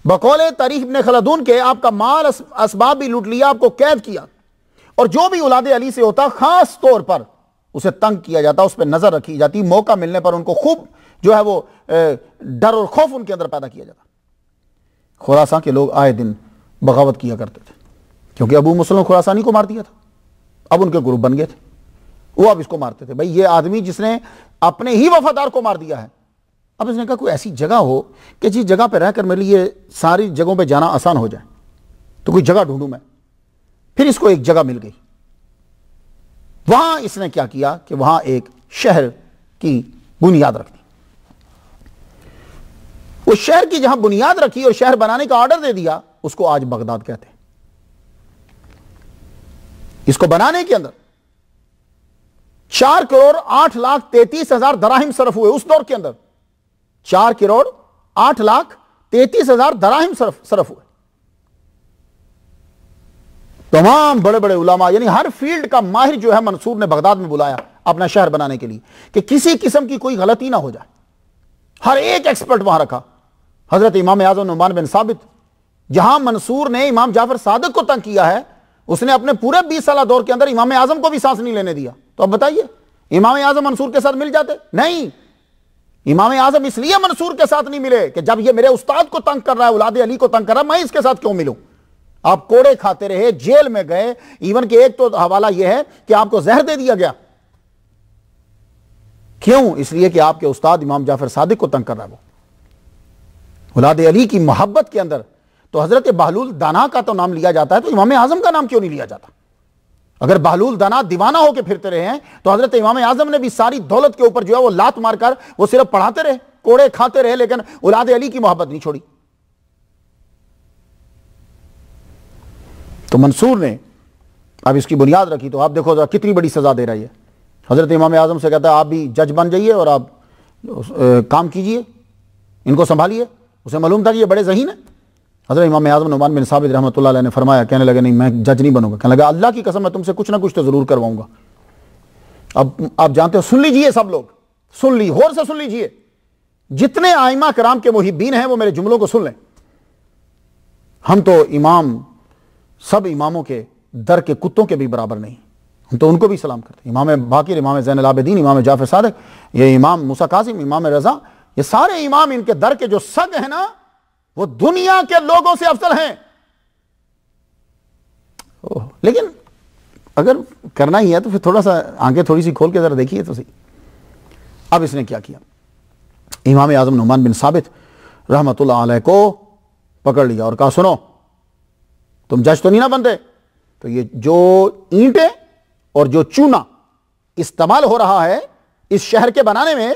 بقول تاریخ ابن خلدون کے آپ کا مال اسباب بھی لوٹ لیا, آپ کو قید کیا, اور جو بھی اولاد علی سے ہوتا خاص طور پر اسے تنگ کیا جاتا, اس پہ نظر رکھی جاتی, موقع ملنے پر ان کو خوب جو ہے وہ ڈر اور خوف ان کے اندر پیدا کیا جاتا. خراسان کے لوگ آئے دن بغاوت کیا کرتے تھے کیونکہ ابو مسلم خراسانی کو مار دیا تھا, اب ان کے گروپ بن گئے تھے, وہ اب اس کو مارتے تھے. بھائی یہ آدمی جس نے اپنے ہی وفادار کو مار دیا ہے, اب اس نے کہا کوئی ایسی جگہ ہو کہ جس جگہ پہ رہ کر میرے لیے ساری جگہوں پہ جانا آسان ہو جائے, تو کوئی جگہ ڈھونڈوں میں. پھر اس کو ایک جگہ مل گئی, وہاں اس نے کیا کیا کہ وہاں ایک شہر کی بنیاد رکھ دی. اس شہر کی جہاں بنیاد رکھی اور شہر بنانے کا آرڈر دے دیا, اس کو آج بغداد کہتے ہیں. اس کو بنانے کے اندر 4,08,33,000 دراہم صرف ہوئے. اس دور کے اندر 4,08,33,000 دراہم صرف ہوئے. تمام بڑے بڑے علماء یعنی ہر فیلڈ کا ماہر جو ہے منصور نے بغداد میں بلایا اپنا شہر بنانے کے لیے کہ کسی قسم کی کوئی غلطی نہ ہو جائے. ہر ایک ایکسپرٹ وہاں رکھا. حضرت امام اعظم نعمان بن ثابت, جہاں منصور نے امام جعفر صادق کو تنگ کیا ہے, اس نے اپنے پورے 20 سالہ دور کے اندر امام اعظم کو بھی سانس نہیں لینے دیا. تو اب بتائیے امام اعظم منصور کے ساتھ مل جاتے؟ نہیں. امام اعظم اس لیے منصور کے ساتھ نہیں ملے کہ جب یہ میرے استاد کو تنگ کر رہا ہے, اولاد علی کو تنگ کر رہا ہے, میں اس کے ساتھ کیوں ملوں؟ آپ کوڑے کھاتے رہے, جیل میں گئے, ایون کہ ایک تو حوالہ یہ ہے کہ آپ کو زہر دے دیا گیا. کیوں؟ اس لیے کہ آپ کے استاد امام جعفر صادق کو تنگ کر رہا ہے. وہ اولاد علی کی محبت کے اندر تو حضرت بہلول دانا کا تو نام لیا جاتا ہے, تو امام اعظم کا نام کیوں نہیں لیا جاتا؟ اگر بہلول دانا دیوانہ ہو کے پھرتے رہے ہیں تو حضرت امام اعظم نے بھی ساری دولت کے اوپر جو ہے وہ لات مار کر وہ صرف پڑھاتے رہے, کوڑے کھاتے رہے, لیکن اولاد علی کی محبت نہیں چھوڑی. تو منصور نے اب اس کی بنیاد رکھی, تو آپ دیکھو ذرا کتنی بڑی سزا دے رہا ہے. حضرت امام اعظم سے کہتا ہے آپ بھی جج بن جائیے اور آپ کام کیجئے, ان کو سنبھالیے. اسے معلوم تھا کہ یہ بڑے ذہین ہیں. حضرت امام اعظم نعمان بن ثابت رحمۃ اللہ علیہ نے فرمایا, کہنے لگے نہیں میں جج نہیں بنوں گا. کہنے لگا اللہ کی قسم میں تم سے کچھ نہ کچھ تو ضرور کرواؤں گا. اب آپ جانتے ہو, سن لیجئے سب لوگ, سن لی غور سے سن لیجئے, جتنے ائمہ کرام کے محبین ہیں وہ میرے جملوں کو سن لیں. ہم تو سب اماموں کے در کے کتوں کے بھی برابر نہیں, ہم تو ان کو بھی سلام کرتے ہیں. امام باقر, امام زین العابدین, امام جعفر صادق, یہ امام موسیٰ کاظم, امام رضا, یہ سارے امام ان کے در کے جو سگ ہیں نا وہ دنیا کے لوگوں سے افضل ہیں. لیکن اگر کرنا ہی ہے تو پھر تھوڑا سا آنکھیں تھوڑی سی کھول کے ذرا دیکھیے تو صحیح. اب اس نے کیا کیا, امام اعظم نعمان بن ثابت رحمۃ اللہ علیہ کو پکڑ لیا اور کہا سنو تم جج تو نہیں نہ بنتے, تو یہ جو اینٹیں اور جو چونا استعمال ہو رہا ہے اس شہر کے بنانے میں,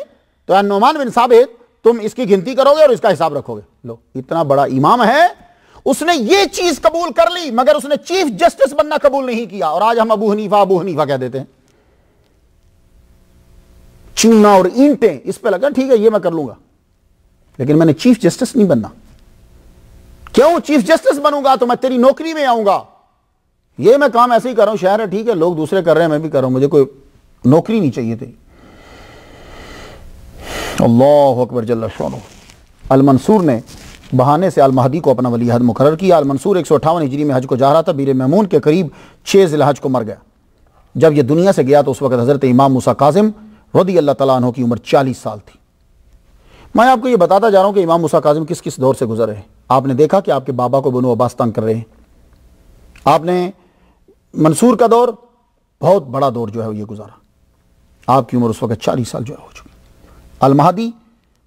تو نعمان بن ثابت تم اس کی گنتی کرو گے اور اس کا حساب رکھو گے. لو, اتنا بڑا امام ہے, اس نے یہ چیز قبول کر لی, مگر اس نے چیف جسٹس بننا قبول نہیں کیا. اور آج ہم ابو حنیفہ کہہ دیتے ہیں. چونا اور اینٹیں اس پہ لگا, ٹھیک ہے یہ میں کر لوں گا, لیکن میں نے چیف جسٹس نہیں بننا. کیوں؟ چیف جسٹس بنوں گا تو میں تیری نوکری میں آؤں گا. یہ میں کام ایسے ہی کر رہا ہوں, شہر ہے ٹھیک ہے, لوگ دوسرے کر رہے ہیں میں بھی کر رہا ہوں, مجھے کوئی نوکری نہیں چاہیے تھی. اللہ اکبر جل شانہ. المنصور نے بہانے سے المہدی کو اپنا ولی عہد مقرر کیا. المنصور 158 ہجری میں حج کو جا رہا تھا. بیر میمون کے قریب 6 ذی الحج کو مر گیا. جب یہ دنیا سے گیا تو اس وقت حضرت امام موسیٰ کاظم رضی اللہ تعالیٰ عنہ کی عمر 40 سال تھی. میں آپ کو یہ بتاتا جا رہا ہوں کہ امام موسیٰ کاظم کس کس دور سے گزر رہے ہیں. آپ نے دیکھا کہ آپ کے بابا کو بنو عباس تنگ کر رہے ہیں. آپ نے منصور کا دور, بہت بڑا دور جو ہے یہ گزارا. آپ کی عمر اس وقت 40 سال جو ہے ہو چکی. المہدی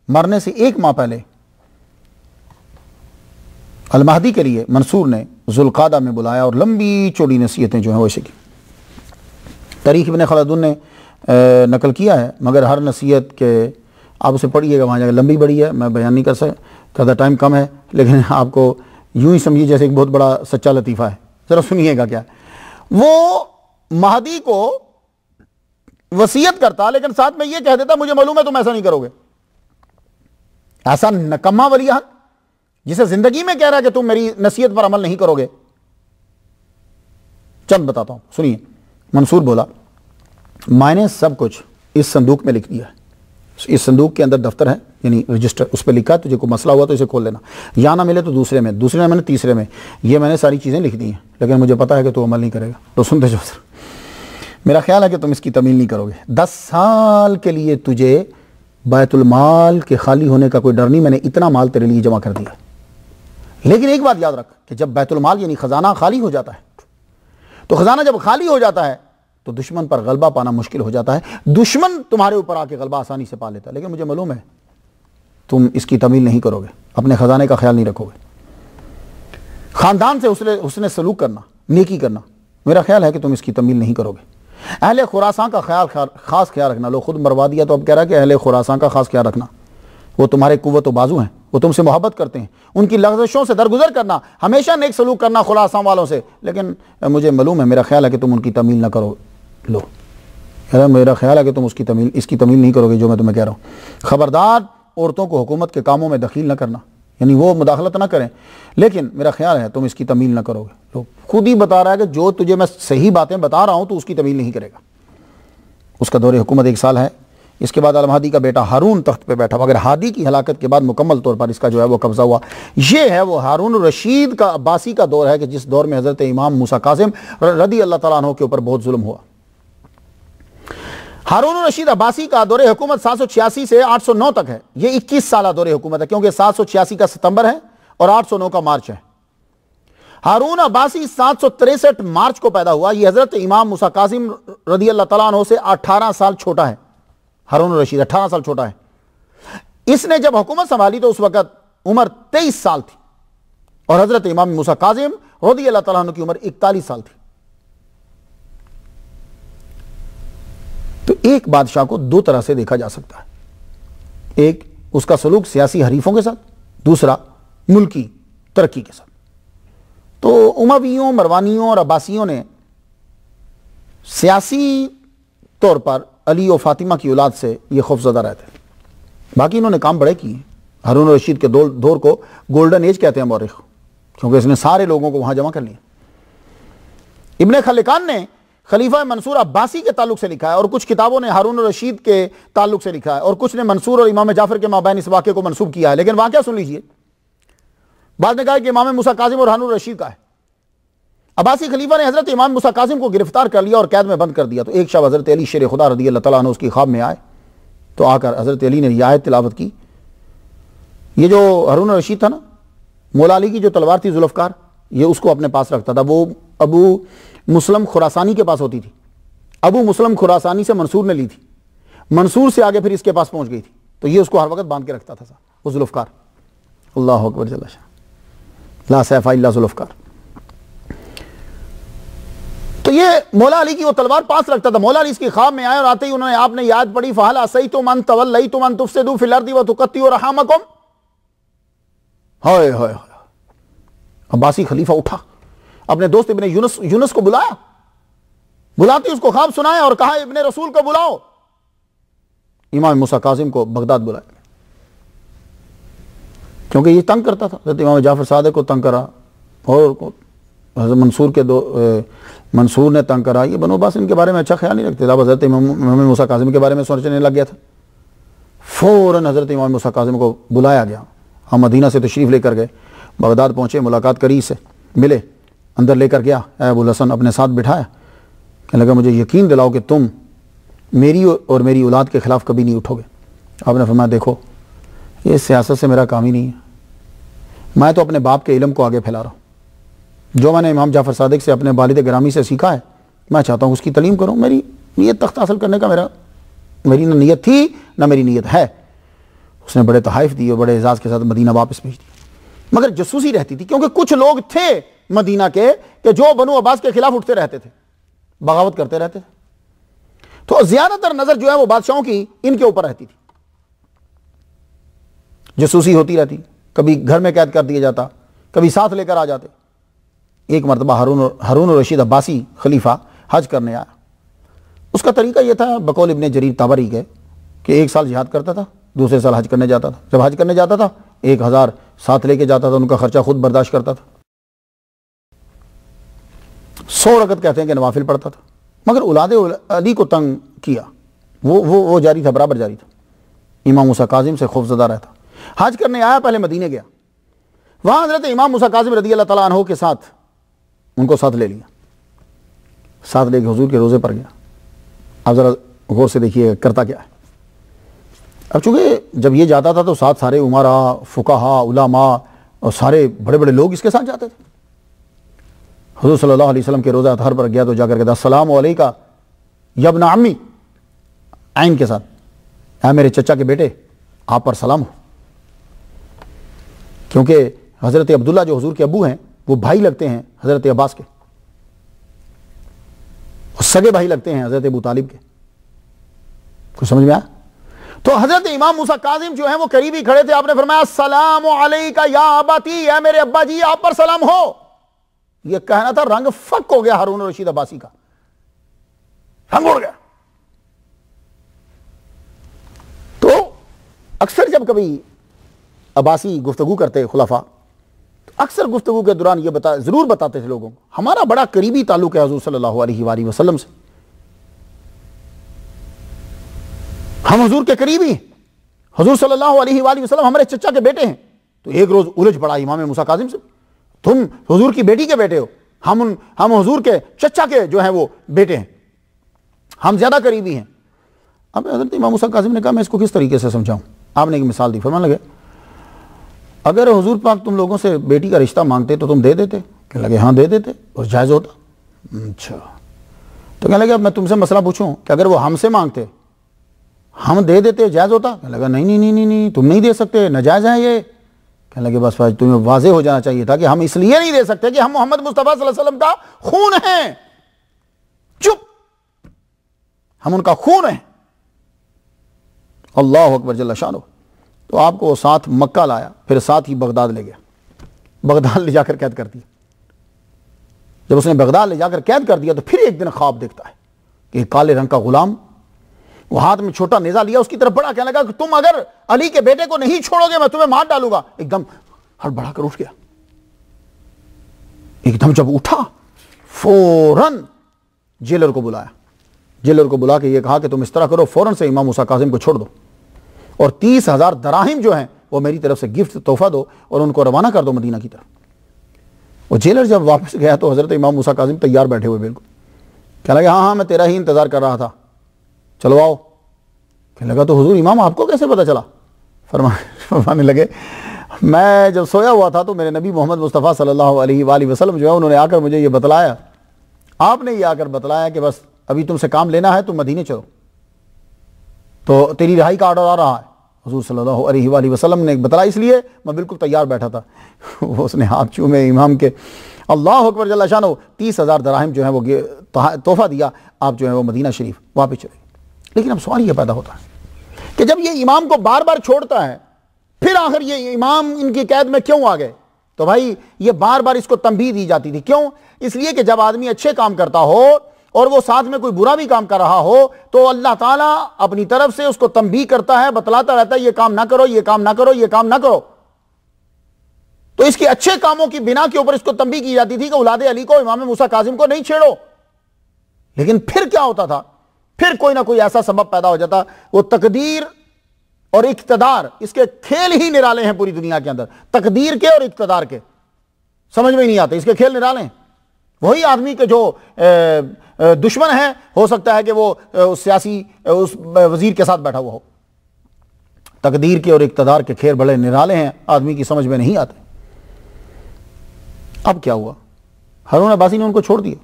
مرنے سے 1 ماہ پہلے المہدی کے لیے منصور نے ذوالقعدہ میں بلایا اور لمبی چوڑی نصیحتیں جو ہیں وہ ایسے کی. تاریخ ابن خلدون نے نقل کیا ہے, مگر ہر نصیحت کے آپ اسے پڑھیے گا, وہاں جا کے لمبی بڑی ہے, میں بیان نہیں کر سکتا, ٹائم کم ہے, لیکن آپ کو یوں ہی سمجھیے جیسے ایک بہت بڑا سچا لطیفہ ہے. ذرا سنیے گا کیا. وہ مہدی کو وصیت کرتا لیکن ساتھ میں یہ کہہ دیتا مجھے معلوم ہے تم ایسا نہیں کرو گے. ایسا نکما ولی عہد جسے زندگی میں کہہ رہا ہے کہ تم میری نصیحت پر عمل نہیں کرو گے. چند بتاتا ہوں, سنیے. منصور بولا میں نے سب کچھ اس صندوق میں لکھ دیا ہے, اس صندوق کے اندر دفتر ہے یعنی رجسٹر، اس پہ لکھا ہے تجھے کوئی مسئلہ ہوا تو اسے کھول لینا، یا نہ ملے تو دوسرے میں میں نے تیسرے میں، یہ میں نے ساری چیزیں لکھ دی ہیں، لیکن مجھے پتا ہے کہ تو عمل نہیں کرے گا، تو سنتے جو میرا خیال ہے کہ تم اس کی تمیل نہیں کرو گے۔ 10 سال کے لیے تجھے بیت المال کے خالی ہونے کا کوئی ڈر نہیں، میں نے اتنا مال تیرے لیے جمع کر دیا۔ لیکن ایک بات یاد رکھ کہ جب بیت المال یعنی خزانہ خالی ہو جاتا ہے، تو خزانہ جب خالی ہو جاتا ہے تو دشمن پر غلبہ پانا مشکل ہو جاتا ہے، دشمن تمہارے اوپر آ کے غلبہ آسانی سے پا لیتا ہے، لیکن مجھے معلوم ہے تم اس کی تمیل نہیں کرو گے، اپنے خزانے کا خیال نہیں رکھو گے، خاندان سے حسن سلوک کرنا، نیکی کرنا، میرا خیال ہے کہ تم اس کی تمیل نہیں کرو گے۔ اہل خراسان کا خاص خیال رکھنا، لوگ خود مروا دیا تو اب کہہ رہا ہے کہ اہل خراسان کا خاص خیال رکھنا، وہ تمہارے قوت و بازو ہیں، وہ تم سے محبت کرتے ہیں، ان کی لغزشوں سے درگزر کرنا، ہمیشہ نیک سلوک کرنا خراسان والوں سے، لیکن مجھے معلوم ہے، میرا خیال ہے کہ تم ان کی تمیل نہ کرو، میرا خیال ہے کہ تم اس کی تمیل نہیں کرو گے جو میں تمہیں کہہ رہا ہوں۔ خبردار عورتوں کو حکومت کے کاموں میں دخیل نہ کرنا، یعنی وہ مداخلت نہ کریں، لیکن میرا خیال ہے تم اس کی تمیل نہ کرو گے۔ تو خود ہی بتا رہا ہے کہ جو تجھے میں صحیح باتیں بتا رہا ہوں تو اس کی تمیل نہیں کرے گا۔ اس کا دور حکومت 1 سال ہے، اس کے بعد المہدی کا بیٹا ہارون تخت پہ بیٹھا، مگر ہادی کی ہلاکت کے بعد مکمل طور پر اس کا جو ہے وہ قبضہ ہوا۔ یہ ہے وہ ہارون الرشید کا عباسی کا دور ہے کہ جس دور میں حضرت امام موسیٰ کاظم رضی اللہ تعالیٰ عنہ کے اوپر بہت ظلم ہوا۔ ہارون الرشید عباسی کا دور حکومت 786 سے 809 تک ہے، یہ 21 سالہ دور حکومت ہے، کیونکہ 786 کا ستمبر ہے اور 809 کا مارچ ہے۔ ہارون عباسی 763 مارچ کو پیدا ہوا، یہ حضرت امام موسیٰ کاظم رضی اللہ تعالیٰ عنہ سے 18 سال چھوٹا ہے، ہارون الرشید 18 سال چھوٹا ہے۔ اس نے جب حکومت سنبھالی تو اس وقت عمر 23 سال تھی، اور حضرت امام موسیٰ کاظم رضی اللہ تعالیٰ عنہ کی عمر 41 سال تھی۔ تو ایک بادشاہ کو 2 طرح سے دیکھا جا سکتا ہے، ایک اس کا سلوک سیاسی حریفوں کے ساتھ، دوسرا ملکی ترقی کے ساتھ۔ تو امویوں، مروانیوں اور عباسیوں نے سیاسی طور پر علی و فاطمہ کی اولاد سے یہ خوفزدہ رہتے ہیں، باقی انہوں نے کام بڑے کیے ہیں۔ ہارون الرشید کے دور کو گولڈن ایج کہتے ہیں مورخ، کیونکہ اس نے سارے لوگوں کو وہاں جمع کر لیا۔ ابن خلقان نے خلیفہ منصور عباسی کے تعلق سے لکھا ہے، اور کچھ کتابوں نے ہارون الرشید کے تعلق سے لکھا ہے، اور کچھ نے منصور اور امام جعفر کے مابین اس واقعے کو منسوب کیا ہے، لیکن واقعہ سن لیجئے۔ بعد نے کہا کہ امام موسیٰ کاظم اور ہارون الرشید کا ہے۔ عباسی خلیفہ نے حضرت امام موسیٰ کاظم کو گرفتار کر لیا اور قید میں بند کر دیا، تو ایک شب حضرت علی شیر خدا رضی اللہ تعالیٰ عنہ اس کی خواب میں آئے، تو آ کر حضرت علی نے یہ آیت تلاوت کی۔ یہ جو ہارون الرشید تھا نا، مولا علی کی جو تلوار تھی ذوالفقار، یہ اس کو اپنے پاس رکھتا تھا، وہ ابو مسلم خراسانی کے پاس ہوتی تھی، ابو مسلم خراسانی سے منصور نے لی تھی، منصور سے آگے پھر اس کے پاس پہنچ گئی تھی، تو یہ اس کو ہر وقت باندھ کے رکھتا تھا وہ ذوالفقار۔ اللہ اکبر جل شاہ، لا سیف الا ذوالفقار۔ تو یہ مولا علی کی وہ تلوار پاس رکھتا تھا۔ مولا علی اس کی خواب میں آئے اور آتے ہی انہوں نے آپ نے یاد پڑھی فَهَلْ عَصَيْتُمْ أَن تَوَلَّيْتُمْ أَن تُفْسِدُوا فِي الْأَرْضِ وَتُقَطِّعُوا أَرْحَامَكُمْ۔ ہائے ہائے ہائے، عباسی خلیفہ اٹھا، اپنے دوست ابن یونس کو بلایا، بلاتے اس کو خواب سنایا اور کہا ابن رسول کو بلاؤ۔ امام موسیٰ کاظم کو بغداد بلایا، کیونکہ یہ تنگ کرتا تھا، حضرت امام جعفر صادق کو تنگ کرا، اور حضرت منصور نے تنگ کرا۔ یہ بنو عباس ان کے بارے میں اچھا خیال نہیں رکھتے، جب حضرت امام موسیٰ کاظم کے بارے میں سوچنے لگ گیا تھا، فوراً حضرت امام موسیٰ کاظم کو بلایا گیا۔ ہم مدینہ سے تشریف لے کر گئے، بغداد پہنچے، ملاقات کری، سے ملے، اندر لے کر گیا، اے ابو الحسن اپنے ساتھ بٹھایا، کہنے لگا مجھے یقین دلاؤ کہ تم میری اور میری اولاد کے خلاف کبھی نہیں اٹھو گے۔ آپ نے فرمایا دیکھو یہ سیاست سے میرا کام ہی نہیں ہے، میں تو اپنے باپ کے علم کو آگے پھیلا رہا ہوں، جو میں نے امام جعفر صادق سے اپنے والد گرامی سے سیکھا ہے میں چاہتا ہوں اس کی تعلیم کروں۔ میری نیت تخت حاصل کرنے کا میری نہ نیت تھی نہ میری نیت ہے۔ اس نے بڑے تحائف دیے اور بڑے اعزاز کے ساتھ مدینہ واپس بھیج دیا، مگر جاسوسی رہتی تھی، کیونکہ کچھ لوگ تھے مدینہ کے کہ جو بنو عباس کے خلاف اٹھتے رہتے تھے، بغاوت کرتے رہتے تھے، تو زیادہ تر نظر جو ہے وہ بادشاہوں کی ان کے اوپر رہتی تھی، جاسوسی ہوتی رہتی، کبھی گھر میں قید کر دیا جاتا، کبھی ساتھ لے کر آ جاتے۔ ایک مرتبہ ہارون الرشید عباسی خلیفہ حج کرنے آیا، اس کا طریقہ یہ تھا بقول ابن جریر طبری کے کہ 1 سال جہاد کرتا تھا، دوسرے سال حج کرنے جاتا تھا۔ جب حج کرنے جاتا تھا 1000 ساتھ لے کے جاتا تھا، ان کا خرچہ خود برداشت کرتا تھا، 100 رکعت کہتے ہیں کہ نوافل پڑھتا تھا، مگر اولاد علی کو تنگ کیا، وہ جاری تھا، برابر جاری تھا۔ امام موسیٰ کاظم سے خوف زدہ رہتا. حج کرنے آیا, پہلے مدینے گیا, وہاں حضرت امام موسیٰ کاظم رضی اللہ تعالیٰ عنہ کے ساتھ ان کو ساتھ لے لیا, ساتھ لے کے حضور کے روزے پر گیا. اب ذرا غور سے دیکھیے کرتا کیا ہے. اب چونکہ جب یہ جاتا تھا تو ساتھ سارے عمراء, فقہاء, علماء اور سارے بڑے بڑے لوگ اس کے ساتھ جاتے تھے. حضور صلی اللہ علیہ وسلم کے روزہ اطہر پر گیا تو جا کر کہتا السلام علیکہ یا ابن عمی, عین کے ساتھ, اے میرے چچا کے بیٹے آپ پر سلام ہو. کیونکہ حضرت عبداللہ جو حضور کے ابو ہیں وہ بھائی لگتے ہیں حضرت عباس کے, اور سگے بھائی لگتے ہیں حضرت ابو طالب کے. کچھ سمجھ میں آیا؟ تو حضرت امام موسیٰ کاظم جو ہیں وہ قریبی کھڑے تھے. آپ نے فرمایا السلام علیکہ یا اباتی, اے میرے ابا جی آپ پر سلام ہو. یہ کہنا تھا, رنگ فک ہو گیا ہارون رشید عباسی کا, رنگ اڑ گیا. تو اکثر جب کبھی عباسی گفتگو کرتے خلفاء, تو اکثر گفتگو کے دوران یہ ضرور بتاتے تھے لوگوں کو, ہمارا بڑا قریبی تعلق ہے حضور صلی اللہ علیہ وآلہ وسلم سے, ہم حضور کے قریبی ہیں, حضور صلی اللہ علیہ وآلہ وسلم ہمارے چچا کے بیٹے ہیں. تو ایک روز الجھ پڑا امام موسیٰ کاظم سے, تم حضور کی بیٹی کے بیٹے ہو, ہم حضور کے چچا کے جو ہیں وہ بیٹے ہیں, ہم زیادہ قریبی ہیں. اب حضرت امام موسیٰ کاظم نے کہا میں اس کو کس طریقے سے سمجھاؤں. آپ نے ایک مثال دی, فرمانے لگے اگر حضور پاک تم لوگوں سے بیٹی کا رشتہ مانگتے تو تم دے دیتے؟ کہنے لگے ہاں دے دیتے, اور جائز ہوتا. اچھا, تو کہنے لگے اب میں تم سے مسئلہ پوچھوں کہ اگر وہ ہم سے مانگتے ہم دے دیتے جائز ہوتا؟ کہنے لگا نہیں تم نہیں دے سکتے, ناجائز ہے یہ. کہنے لگے بس تمہیں واضح ہو جانا چاہیے تھا کہ ہم اس لیے نہیں دے سکتے کہ ہم محمد مصطفیٰ صلی اللہ علیہ وسلم کا خون ہیں. چپ, ہم ان کا خون ہیں. اللہ اکبر جل شانہ. تو آپ کو ساتھ مکہ لایا, پھر ساتھ ہی بغداد لے گیا, بغداد لے جا کر قید کر دیا. جب اس نے بغداد لے جا کر قید کر دیا تو پھر ایک دن خواب دیکھتا ہے کہ ایک کالے رنگ کا غلام, وہ ہاتھ میں چھوٹا نیزہ لیا, اس کی طرف بڑا, کہنے لگا کہ تم اگر علی کے بیٹے کو نہیں چھوڑو گے میں تمہیں مار ڈالوں گا. ایک دم ہڑبڑا کر اٹھ گیا. ایک دم جب اٹھا فوراً جیلر کو بلایا, جیلر کو بلا کے یہ کہا کہ تم اس طرح کرو, فوراً سے امام موسیٰ کاظم کو چھوڑ دو اور 30,000 دراہم جو ہیں وہ میری طرف سے گفٹ تحفہ دو اور ان کو روانہ کر دو مدینہ کی طرف. وہ جیلر جب واپس گیا تو حضرت امام موسیٰ کاظم تیار بیٹھے ہوئے بالکل. کہنے لگا ہاں میں تیرا ہی انتظار کر رہا تھا, چلو آؤ. کہنے لگا تو حضور امام آپ کو کیسے پتا چلا؟ فرمانے لگے میں جب سویا ہوا تھا تو میرے نبی محمد مصطفیٰ صلی اللہ علیہ وآلہ وسلم جو ہے انہوں نے آ کر مجھے یہ بتلایا, آپ نے یہ آ کر بتلایا کہ بس ابھی تم سے کام لینا ہے, تم مدینے چلو, تو تیری رہائی کا آرڈر آ رہا ہے. حضور صلی اللہ علیہ وآلہ وسلم نے بتلایا, اس لیے میں بالکل تیار بیٹھا تھا. اس نے ہاتھ چومے امام کے, اللہ اکبر جل شانہ, 30,000 دراہم جو ہے وہ تحفہ دیا. آپ جو ہے وہ مدینہ شریف واپس چلے. لیکن اب سوال یہ پیدا ہوتا ہے کہ جب یہ امام کو بار بار چھوڑتا ہے, پھر آخر یہ امام ان کی قید میں کیوں آ گئے؟ تو بھائی یہ بار بار اس کو تنبیہ دی جاتی تھی. کیوں؟ اس لیے کہ جب آدمی اچھے کام کرتا ہو اور وہ ساتھ میں کوئی برا بھی کام کر رہا ہو تو اللہ تعالیٰ اپنی طرف سے اس کو تنبیہ کرتا ہے, بتلاتا رہتا ہے یہ کام نہ کرو, یہ کام نہ کرو, یہ کام نہ کرو. تو اس کے اچھے کاموں کی بنا کے اوپر اس کو تنبیہ کی جاتی تھی کہ اولاد علی کو, امام موسیٰ کاظم کو نہیں چھیڑو. لیکن پھر کیا ہوتا تھا؟ پھر کوئی نہ کوئی ایسا سبب پیدا ہو جاتا. وہ تقدیر اور اقتدار, اس کے کھیل ہی نرالے ہیں پوری دنیا کے اندر, تقدیر کے اور اقتدار کے, سمجھ میں نہیں آتے, اس کے کھیل نرالے ہیں. وہی آدمی کے جو دشمن ہے ہو سکتا ہے کہ وہ سیاسی اس وزیر کے ساتھ بیٹھا ہوا ہو. تقدیر کے اور اقتدار کے کھیل بڑے نرالے ہیں, آدمی کی سمجھ میں نہیں آتے. اب کیا ہوا؟ ہارون عباسی نے ان کو چھوڑ دیا,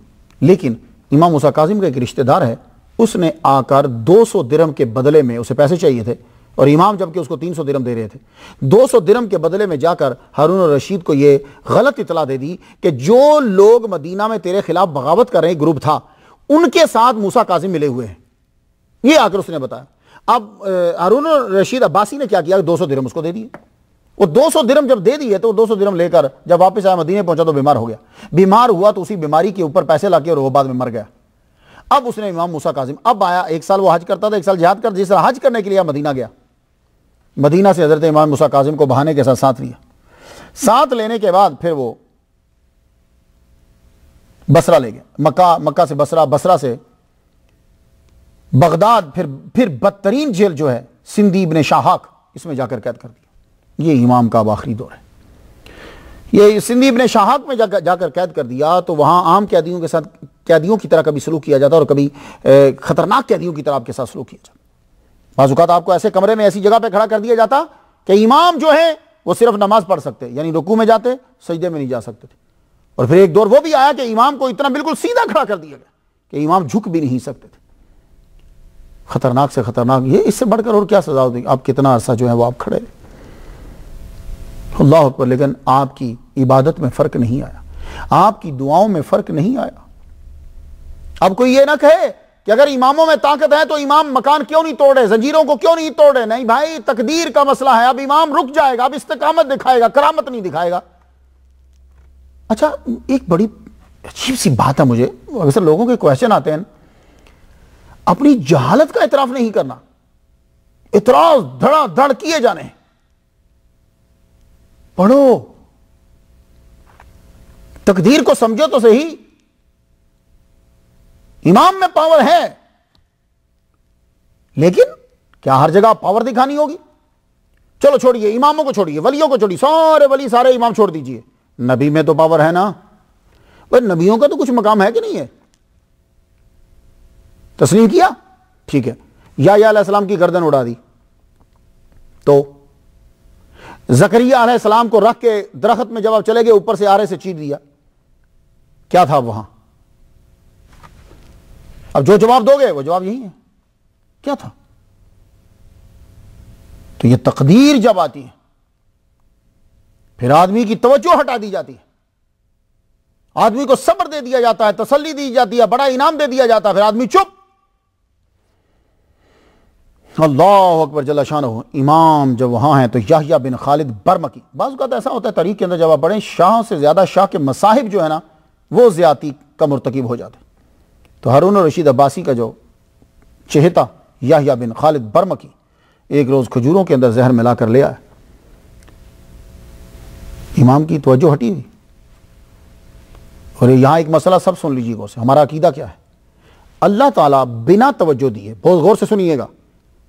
لیکن امام موسیٰ کاظم کا ایک رشتہ دار ہے, اس نے آ کر 200 درہم کے بدلے میں, اسے پیسے چاہیے تھے اور امام جبکہ اس کو 300 درہم دے رہے تھے, 200 درہم کے بدلے میں جا کر ہارون الرشید کو یہ غلط اطلاع دے دی کہ جو لوگ مدینہ میں تیرے خلاف بغاوت کر رہے ہیں, گروپ تھا, ان کے ساتھ موسیٰ کاظم ملے ہوئے ہیں. یہ آ کر اس نے بتایا. اب ہارون الرشید عباسی نے کیا کیا, 200 درہم اس کو دے دیے. وہ 200 درہم جب دے دیے تو 200 درہم لے کر جب واپس آیا مدینے پہنچا تو بیمار ہو گیا. بیمار ہوا تو اسی بیماری کے اوپر پیسے لا کے اور وہ بعد میں مر گیا. اب اس نے امام موسیٰ کاظم, اب آیا, 1 سال وہ حج کرتا تھا, 1 سال جہاد کر, جس طرح حج کرنے کے لیے مدینہ گیا, مدینہ سے حضرت امام موسیٰ کاظم کو بہانے کے ساتھ لیا. ساتھ لینے کے بعد پھر وہ بصرہ لے گیا, مکہ سے بصرہ, بصرہ سے بغداد, پھر بدترین جیل جو ہے سندھی ابن شاہاک، اس میں جا کر قید کر دیا. یہ امام کا اب آخری دور ہے. یہ سندھی ابن شاہاک میں جا کر قید کر دیا تو وہاں عام قیدیوں کے ساتھ قیدیوں کی طرح کبھی سلوک کیا جاتا اور کبھی خطرناک قیدیوں کی طرح آپ کے ساتھ سلوک کیا جاتا. بعض اوقات آپ کو ایسے کمرے میں ایسی جگہ پہ کھڑا کر دیا جاتا کہ امام جو ہے وہ صرف نماز پڑھ سکتے، یعنی رکوع میں جاتے، سجدے میں نہیں جا سکتے تھے. اور پھر ایک دور وہ بھی آیا کہ امام کو اتنا بالکل سیدھا کھڑا کر دیا گیا کہ امام جھک بھی نہیں سکتے تھے. خطرناک سے خطرناک، یہ اس سے بڑھ کر اور کیا سزا ہوتی. آپ کتنا عرصہ جو ہے وہ آپ کھڑے رہے. اللہ اکبر. لیکن آپ کی عبادت میں فرق نہیں آیا، آپ کی دعاؤں میں فرق نہیں آیا. اب کوئی یہ نہ کہے کہ اگر اماموں میں طاقت ہے تو امام مکان کیوں نہیں توڑے، زنجیروں کو کیوں نہیں توڑے. نہیں بھائی، تقدیر کا مسئلہ ہے. اب امام رک جائے گا، اب استقامت دکھائے گا، کرامت نہیں دکھائے گا. اچھا، ایک بڑی عجیب سی بات ہے، مجھے اکثر لوگوں کے کویشچن آتے ہیں، اپنی جہالت کا اعتراف نہیں کرنا، اعتراض دھڑا دھڑ کیے جانے. پڑھو، تقدیر کو سمجھو تو صحیح. امام میں پاور ہے، لیکن کیا ہر جگہ پاور دکھانی ہوگی؟ چلو چھوڑیے اماموں کو، چھوڑیے ولیوں کو، چھوڑیے سارے ولی سارے امام چھوڑ دیجئے. نبی میں تو پاور ہے نا. بھائی نبیوں کا تو کچھ مقام ہے کہ نہیں ہے؟ تسلیم کیا، ٹھیک ہے. یا علیہ السلام کی گردن اڑا دی تو زکریا علیہ السلام کو رکھ کے درخت میں جب آپ چلے گئے اوپر سے آرے سے چیر دیا، کیا تھا وہاں؟ اب جو جواب دو گے وہ جواب یہی ہے. کیا تھا؟ تو یہ تقدیر جب آتی ہے پھر آدمی کی توجہ ہٹا دی جاتی ہے، آدمی کو صبر دے دیا جاتا ہے، تسلی دی جاتی ہے، بڑا انعام دے دیا جاتا ہے، پھر آدمی چپ. اللہ اکبر جل شانہ. امام جب وہاں ہیں تو یحییٰ بن خالد برمکی. بعض اوقات ایسا ہوتا ہے تاریخ کے اندر جب آپ پڑھیں، شاہ سے زیادہ شاہ کے مصاحب جو ہے نا وہ زیادتی کا مرتکب ہو جاتے. تو ہارون الرشید عباسی کا جو چہتا یحییٰ بن خالد برمکی ایک روز کھجوروں کے اندر زہر ملا کر لے آیا. امام کی توجہ ہٹی ہوئی. اور یہاں ایک مسئلہ سب سن لیجیے غور سے، ہمارا عقیدہ کیا ہے. اللہ تعالیٰ بنا توجہ دیے، بہت غور سے سنیے گا،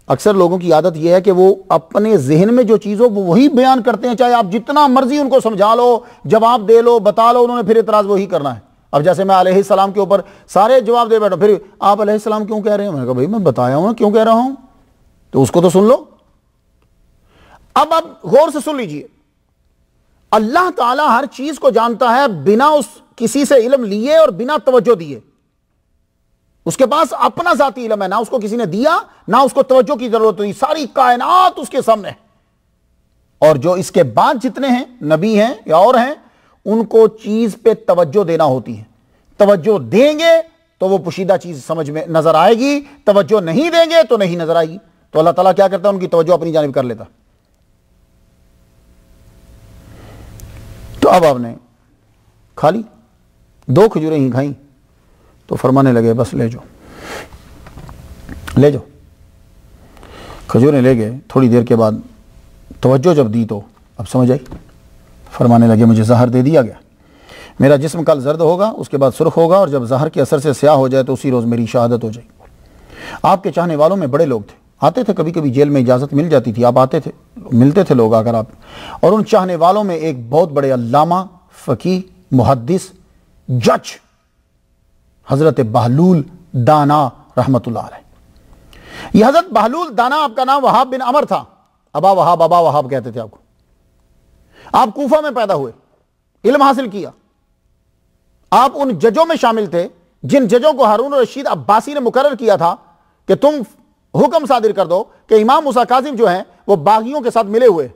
اکثر لوگوں کی عادت یہ ہے کہ وہ اپنے ذہن میں جو چیز ہو وہ وہی بیان کرتے ہیں، چاہے آپ جتنا مرضی ان کو سمجھا لو، جواب دے لو، بتا لو، انہوں نے پھر اعتراض وہی کرنا ہے. اب جیسے میں علیہ السلام کے اوپر سارے جواب دے بیٹھا، پھر آپ علیہ السلام کیوں کہہ رہے ہیں؟ میں نے کہا بھائی میں بتایا ہوں کیوں کہہ رہا ہوں، تو اس کو تو سن لو. اب آپ غور سے سن لیجئے، اللہ تعالیٰ ہر چیز کو جانتا ہے بنا اس کسی سے علم لیے اور بنا توجہ دیے. اس کے پاس اپنا ذاتی علم ہے، نہ اس کو کسی نے دیا، نہ اس کو توجہ کی ضرورت ہوئی. ساری کائنات اس کے سامنے ہے. اور جو اس کے بعد جتنے ہیں، نبی ہیں یا اور ہیں، ان کو چیز پہ توجہ دینا ہوتی ہے. توجہ دیں گے تو وہ پوشیدہ چیز سمجھ میں نظر آئے گی، توجہ نہیں دیں گے تو نہیں نظر آئے گی. تو اللہ تعالیٰ کیا کرتا ہے؟ ان کی توجہ اپنی جانب کر لیتا. تو اب آپ نے کھا لی، 2 کھجوریں ہی کھائیں تو فرمانے لگے بس لے جاؤ لے جاؤ. کھجوریں لے گئے. تھوڑی دیر کے بعد توجہ جب دی تو اب سمجھ آئی. فرمانے لگے مجھے زہر دے دیا گیا، میرا جسم کل زرد ہوگا، اس کے بعد سرخ ہوگا، اور جب زہر کے اثر سے سیاہ ہو جائے تو اسی روز میری شہادت ہو جائے. آپ کے چاہنے والوں میں بڑے لوگ تھے، آتے تھے، کبھی کبھی جیل میں اجازت مل جاتی تھی، آپ آتے تھے، ملتے تھے لوگ اگر آپ. اور ان چاہنے والوں میں ایک بہت بڑے علامہ، فقیہ، محدث، جج حضرت بہلول دانا رحمت اللہ علیہ. یہ حضرت بہلول دانا، آپ کا نام وہاب بن عمر تھا، ابا وہاب کہتے تھے آپ کو. آپ کوفہ میں پیدا ہوئے، علم حاصل کیا. آپ ان ججوں میں شامل تھے جن ججوں کو ہارون الرشید عباسی نے مقرر کیا تھا کہ تم حکم صادر کر دو کہ امام موسیٰ کاظم جو ہیں وہ باغیوں کے ساتھ ملے ہوئے.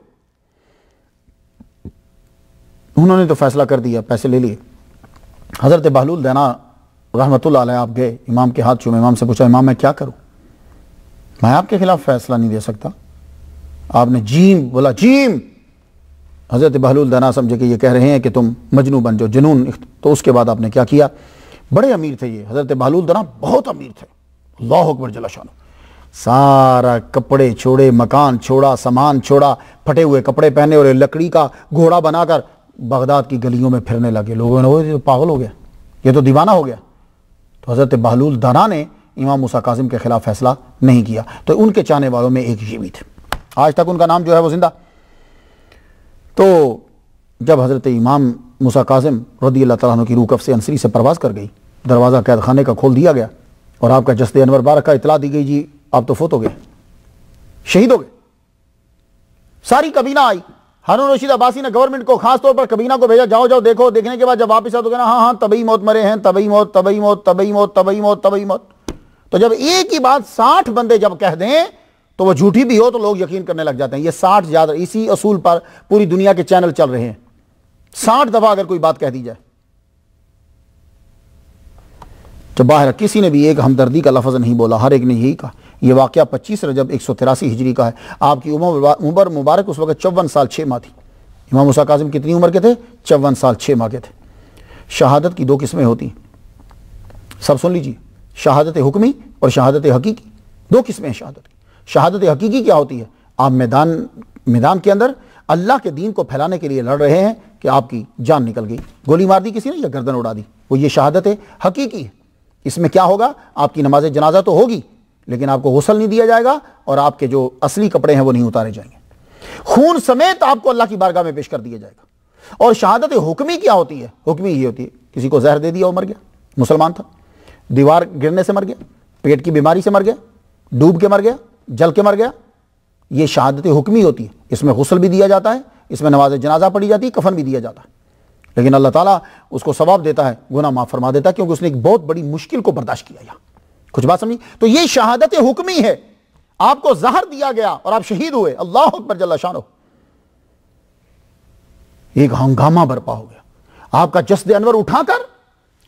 انہوں نے تو فیصلہ کر دیا، پیسے لے لیے. حضرت بہلول دینا رحمت اللہ علیہ آپ گئے، امام کے ہاتھ چومے، امام سے پوچھا امام میں کیا کروں؟ میں آپ کے خلاف فیصلہ نہیں دے سکتا. آپ نے جیم بولا، جیم. حضرت بہلول دینا سمجھے کہ یہ کہہ رہے ہیں کہ تم مجنون بن جاؤ، جنون. تو اس کے بعد آپ نے کیا کیا؟ بڑے امیر تھے یہ حضرت بہلول دینا، بہت امیر تھے. اللہ اکبر جل شانہ. سارا کپڑے چھوڑے، مکان چھوڑا، سامان چھوڑا، پھٹے ہوئے کپڑے پہنے اور لکڑی کا گھوڑا بنا کر بغداد کی گلیوں میں پھرنے لگے. لوگوں نے یہ تو پاگل ہو گیا، یہ تو دیوانہ ہو گیا. تو حضرت بہلول دانا نے امام موسیٰ کاظم کے خلاف فیصلہ نہیں کیا۔ تو ان کے چاہنے والوں میں ایک یہ بھی تھے، آج تک ان کا نام جو ہے وہ زندہ۔ تو جب حضرت امام موسیٰ کاظم رضی اللہ تعالیٰ عنہ کی روح کف انصری سے پرواز کر گئی، دروازہ قید خانے کا کھول دیا گیا اور آپ کا جسد انور بارک کا اطلاع دی گئی، جی آپ تو فوت ہو گئے، شہید ہو گئے۔ ساری کابینہ آئی، ہارون رشید عباسی نے گورنمنٹ کو خاص طور پر کابینہ کو بھیجا، جاؤ جاؤ دیکھو، دیکھنے کے بعد جب واپس آ تو کہنا ہاں طبعی موت مرے ہیں، طبعی موت طبعی موت طبعی موت طبعی موت طبعی موت۔ تو جب ایک ہی بات 60 بندے جب کہہ دیں تو وہ جھوٹی بھی ہو تو لوگ یقین کرنے لگ جاتے ہیں۔ یہ 60 یاد، اسی اصول پر پوری دنیا کے چینل چل رہے ہیں، 60 دفعہ اگر کوئی بات کہہ دی جائے تو باہر کسی نے بھی ایک ہمدردی کا لفظ نہیں بولا، ہر ایک نے یہی کہا۔ یہ واقعہ 25 رجب 183 ہجری کا ہے۔ آپ کی عمر مبارک اس وقت 54 سال 6 ماہ تھی۔ امام موسیٰ کاظم کتنی عمر کے تھے؟ 54 سال 6 ماہ کے تھے۔ شہادت کی 2 قسمیں ہوتی ہیں، سب سن لیجیے، شہادت حکمی اور شہادت حقیقی، 2 قسمیں ہیں شہادت کی۔ شہادت حقیقی کیا ہوتی ہے؟ آپ میدان کے اندر اللہ کے دین کو پھیلانے کے لیے لڑ رہے ہیں کہ آپ کی جان نکل گئی، گولی مار دی کسی نے یا گردن اڑا دی، وہ یہ شہادت حقیقی ہے۔ اس میں کیا ہوگا؟ آپ کی نماز جنازہ تو ہوگی لیکن آپ کو غسل نہیں دیا جائے گا اور آپ کے جو اصلی کپڑے ہیں وہ نہیں اتارے جائیں گے، خون سمیت آپ کو اللہ کی بارگاہ میں پیش کر دیا جائے گا۔ اور شہادت حکمی کیا ہوتی ہے؟ حکمی یہ ہوتی ہے کسی کو زہر دے دیا وہ مر گیا، مسلمان تھا، دیوار گرنے سے مر گیا، پیٹ کی بیماری سے مر گیا، ڈوب کے مر گیا، جل کے مر گیا، یہ شہادت حکمی ہوتی ہے۔ اس میں غسل بھی دیا جاتا ہے، اس میں نماز جنازہ پڑھی جاتی ہے، کفن بھی دیا جاتا ہے، لیکن اللہ تعالیٰ اس کو ثواب دیتا ہے، گناہ معاف فرما دیتا ہے، کیونکہ اس نے ایک بہت بڑی مشکل کو برداشت کیا۔ کچھ بات سمجھی؟ تو یہ شہادت حکمی ہے، آپ کو زہر دیا گیا اور آپ شہید ہوئے، اللہ اکبر جل شانہ، ایک ہنگامہ برپا ہو گیا۔ آپ کا جسد انور اٹھا کر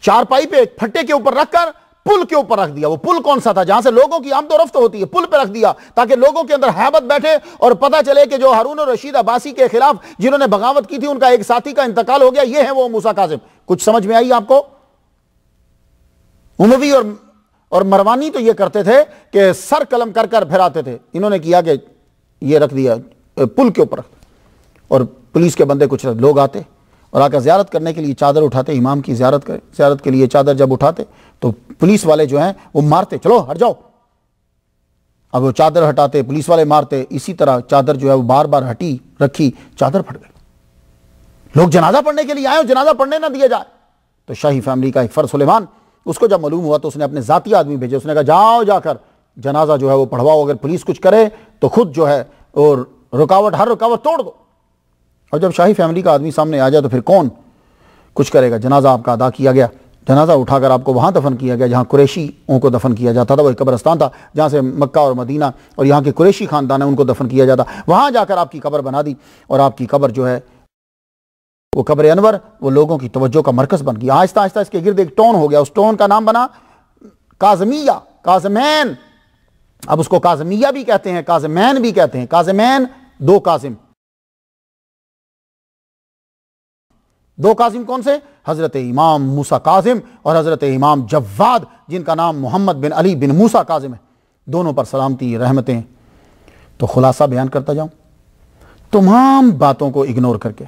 چارپائی پہ پھٹے کے اوپر رکھ کر پل کے اوپر رکھ دیا۔ وہ پل کون سا تھا؟ جہاں سے لوگوں کی آمد و رفت ہوتی ہے، پل پہ رکھ دیا تاکہ لوگوں کے اندر ہیبت بیٹھے اور پتہ چلے کہ جو ہارون رشید عباسی کے خلاف جنہوں نے بغاوت کی تھی ان کا ایک ساتھی کا انتقال ہو گیا، یہ ہے وہ موسیٰ کاظم۔ کچھ سمجھ میں آئی آپ کو؟ اموی اور مروانی تو یہ کرتے تھے کہ سر قلم کر کر پھراتے تھے، انہوں نے کیا کہ یہ رکھ دیا پل کے اوپر، اور پولیس کے بندے کچھ لوگ آتے اور آ کر زیارت کرنے کے لیے چادر اٹھاتے، امام کی زیارت کے لیے چادر جب اٹھاتے تو پولیس والے جو ہیں وہ مارتے، چلو ہٹ جاؤ۔ اب وہ چادر ہٹاتے، پولیس والے مارتے، اسی طرح چادر جو ہے وہ بار بار ہٹی رکھی، چادر پھٹ گئی۔ لوگ جنازہ پڑھنے کے لیے آئے اور جنازہ پڑھنے نہ دیا جائے تو شاہی فیملی کا ایک فرد سلیمان، اس کو جب معلوم ہوا تو اس نے اپنے ذاتی آدمی بھیجے، اس نے کہا جاؤ جا کر جنازہ جو ہے وہ پڑھواؤ، اگر پولیس کچھ کرے تو خود جو ہے اور ہر رکاوٹ توڑ دو۔ اور جب شاہی فیملی کا آدمی سامنے آ جائے تو پھر کون کچھ کرے گا؟ جنازہ آپ کا ادا کیا گیا، جنازہ اٹھا کر آپ کو وہاں دفن کیا گیا جہاں قریشیوں کو دفن کیا جاتا تھا، وہ ایک قبرستان تھا جہاں سے مکہ اور مدینہ اور یہاں کے قریشی خاندان ہیں ان کو دفن کیا جاتا، وہاں جا کر آپ کی قبر بنا دی، اور آپ کی قبر جو ہے وہ قبر انور وہ لوگوں کی توجہ کا مرکز بن گیا۔ آہستہ آہستہ اس کے گرد ایک ٹون ہو گیا، اس ٹون کا نام بنا کاظمیہ، کاظمین۔ اب اس کو کاظمیہ بھی کہتے ہیں، کاظمین بھی کہتے ہیں، کاظمین، 2 کاظم۔ 2 کاظم کون سے؟ حضرت امام موسیٰ کاظم اور حضرت امام جواد، جن کا نام محمد بن علی بن موسیٰ کاظم ہے، دونوں پر سلامتی رحمتیں۔ تو خلاصہ بیان کرتا جاؤں، تمام باتوں کو اگنور کر کے،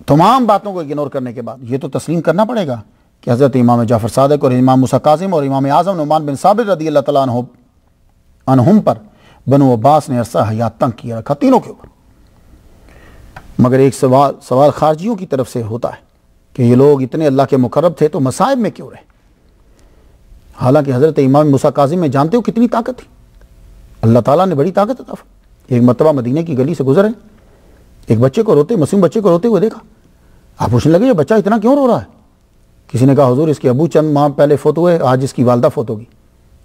تمام باتوں کو اگنور کرنے کے بعد یہ تو تسلیم کرنا پڑے گا کہ حضرت امام جعفر صادق اور امام موسیٰ کاظم اور امام اعظم نعمان بن ثابت رضی اللہ تعالیٰ عنہم پر بنو عباس نے عرصہ حیات تنگ کیا رکھا، تینوں کے اوپر۔ مگر ایک سوال خارجیوں کی طرف سے ہوتا ہے کہ یہ لوگ اتنے اللہ کے مقرب تھے تو مصائب میں کیوں رہے؟ حالانکہ حضرت امام موسیٰ کاظم میں جانتے ہو کتنی طاقت تھی، اللہ تعالیٰ نے بڑی طاقت عطا فرمائی۔ ایک مرتبہ مدینے کی گلی سے گزرے، ایک بچے کو روتے، معصوم بچے کو روتے ہوئے دیکھا، آپ پوچھنے لگے یہ بچہ اتنا کیوں رو رہا ہے؟ کسی نے کہا حضور اس کے ابو چند ماہ پہلے فوت ہوئے، آج اس کی والدہ فوت ہوگی،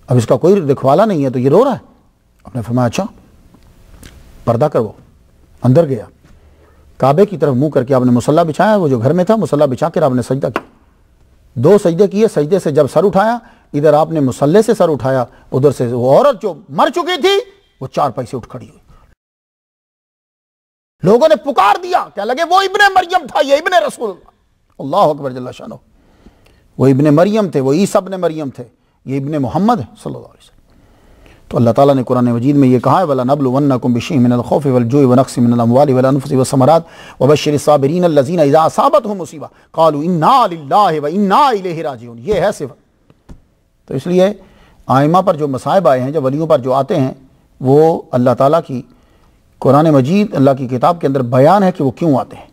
اب اس کا کوئی رکھوالا نہیں ہے تو یہ رو رہا ہے۔ آپ نے فرمایا اچھا پردہ کرو۔ اندر گیا، کعبے کی طرف منہ کر کے آپ نے مصلی بچھایا، وہ جو گھر میں تھا مصلی بچھا کر آپ نے سجدہ کیا، 2 سجدے کیے۔ سجدے سے جب سر اٹھایا، ادھر آپ نے مصلی سے سر اٹھایا، ادھر سے وہ عورت جو مر چکی تھی وہ 4 پائی سے اٹھ کھڑی ہوئی۔ لوگوں نے پکار دیا، کہنے لگے وہ ابن مریم تھا، یہ ابن رسول اللہ، اللہ اکبر جل شانہ، وہ ابن مریم تھے، وہ عیسیٰ ابن مریم تھے، یہ ابن محمد ہے صلی اللہ علیہ وسلم۔ تو اللہ تعالیٰ نے قرآن مجید میں یہ کہا ہے وَلَنَبْلُوَنَّكُمْ بِشَيْءٍ مِّنَ الْخَوْفِ وَالْجُوعِ وَنَقْصٍ مِّنَ الْأَمْوَالِ وَالْأَنفُسِ وَالثَّمَرَاتِ وَبَشِّرِ الصَّابِرِينَ الَّذِينَ إِذَا أَصَابَتْهُمْ مُصِيبَةٌ قَالُوا إِنَّا لِلَّهِ وَإِنَّا إِلَيْهِ رَاجِعُونَ۔ یہ ہے صفت تو اس لیے آئمہ پر جو مصائب آئے ہیں، جو ولیوں پر جو آتے ہیں، وہ اللہ تعالیٰ کی قرآن مجید، اللہ کی کتاب کے اندر بیان ہے کہ وہ کیوں آتے ہیں۔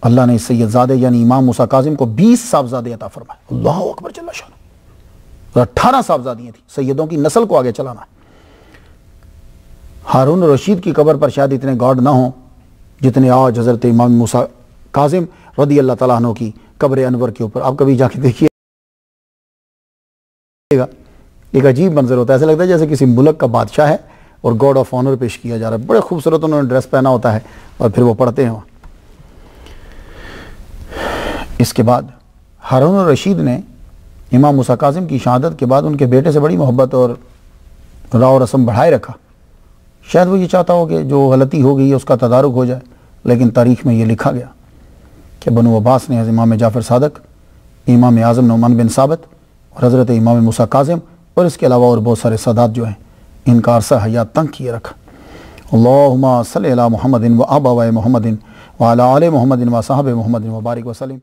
اللہ نے سید زادے یعنی امام موسیٰ کاظم کو 20 صاحبزادے عطا فرمائے، اللہ اکبر جل شانہ، 18 صاحبزادیاں تھیں، سیدوں کی نسل کو آگے چلانا ہے۔ ہارون رشید کی قبر پر شاید اتنے گارڈ نہ ہوں جتنے آج حضرت امام موسیٰ کاظم رضی اللہ تعالیٰ عنہ کی قبر انور کے اوپر۔ آپ کبھی جا کے دیکھیے گا، ایک عجیب منظر ہوتا ہے، ایسا لگتا ہے جیسے کسی ملک کا بادشاہ ہے اور گارڈ آف آنر پیش کیا جا رہا ہے۔ بڑے خوبصورت انہوں نے ڈریس پہنا ہوتا ہے اور پھر وہ پڑھتے ہیں وہاں۔ اس کے بعد ہارون الرشید نے امام موسیٰ کاظم کی شہادت کے بعد ان کے بیٹے سے بڑی محبت اور راہ و رسم بڑھائے رکھا۔ شاید وہ یہ چاہتا ہو کہ جو غلطی ہو گئی ہے اس کا تدارک ہو جائے، لیکن تاریخ میں یہ لکھا گیا کہ بنو عباس نے امام جعفر صادق، امام اعظم نعمان بن ثابت اور حضرت امام موسیٰ کاظم اور اس کے علاوہ اور بہت سارے سادات جو ہیں ان کا عرصہ حیات تنگ کیے رکھا۔ اللہم صلی علی محمد و آباء محمد وعلی آل محمد و صحابہ محمد وبارک وسلم۔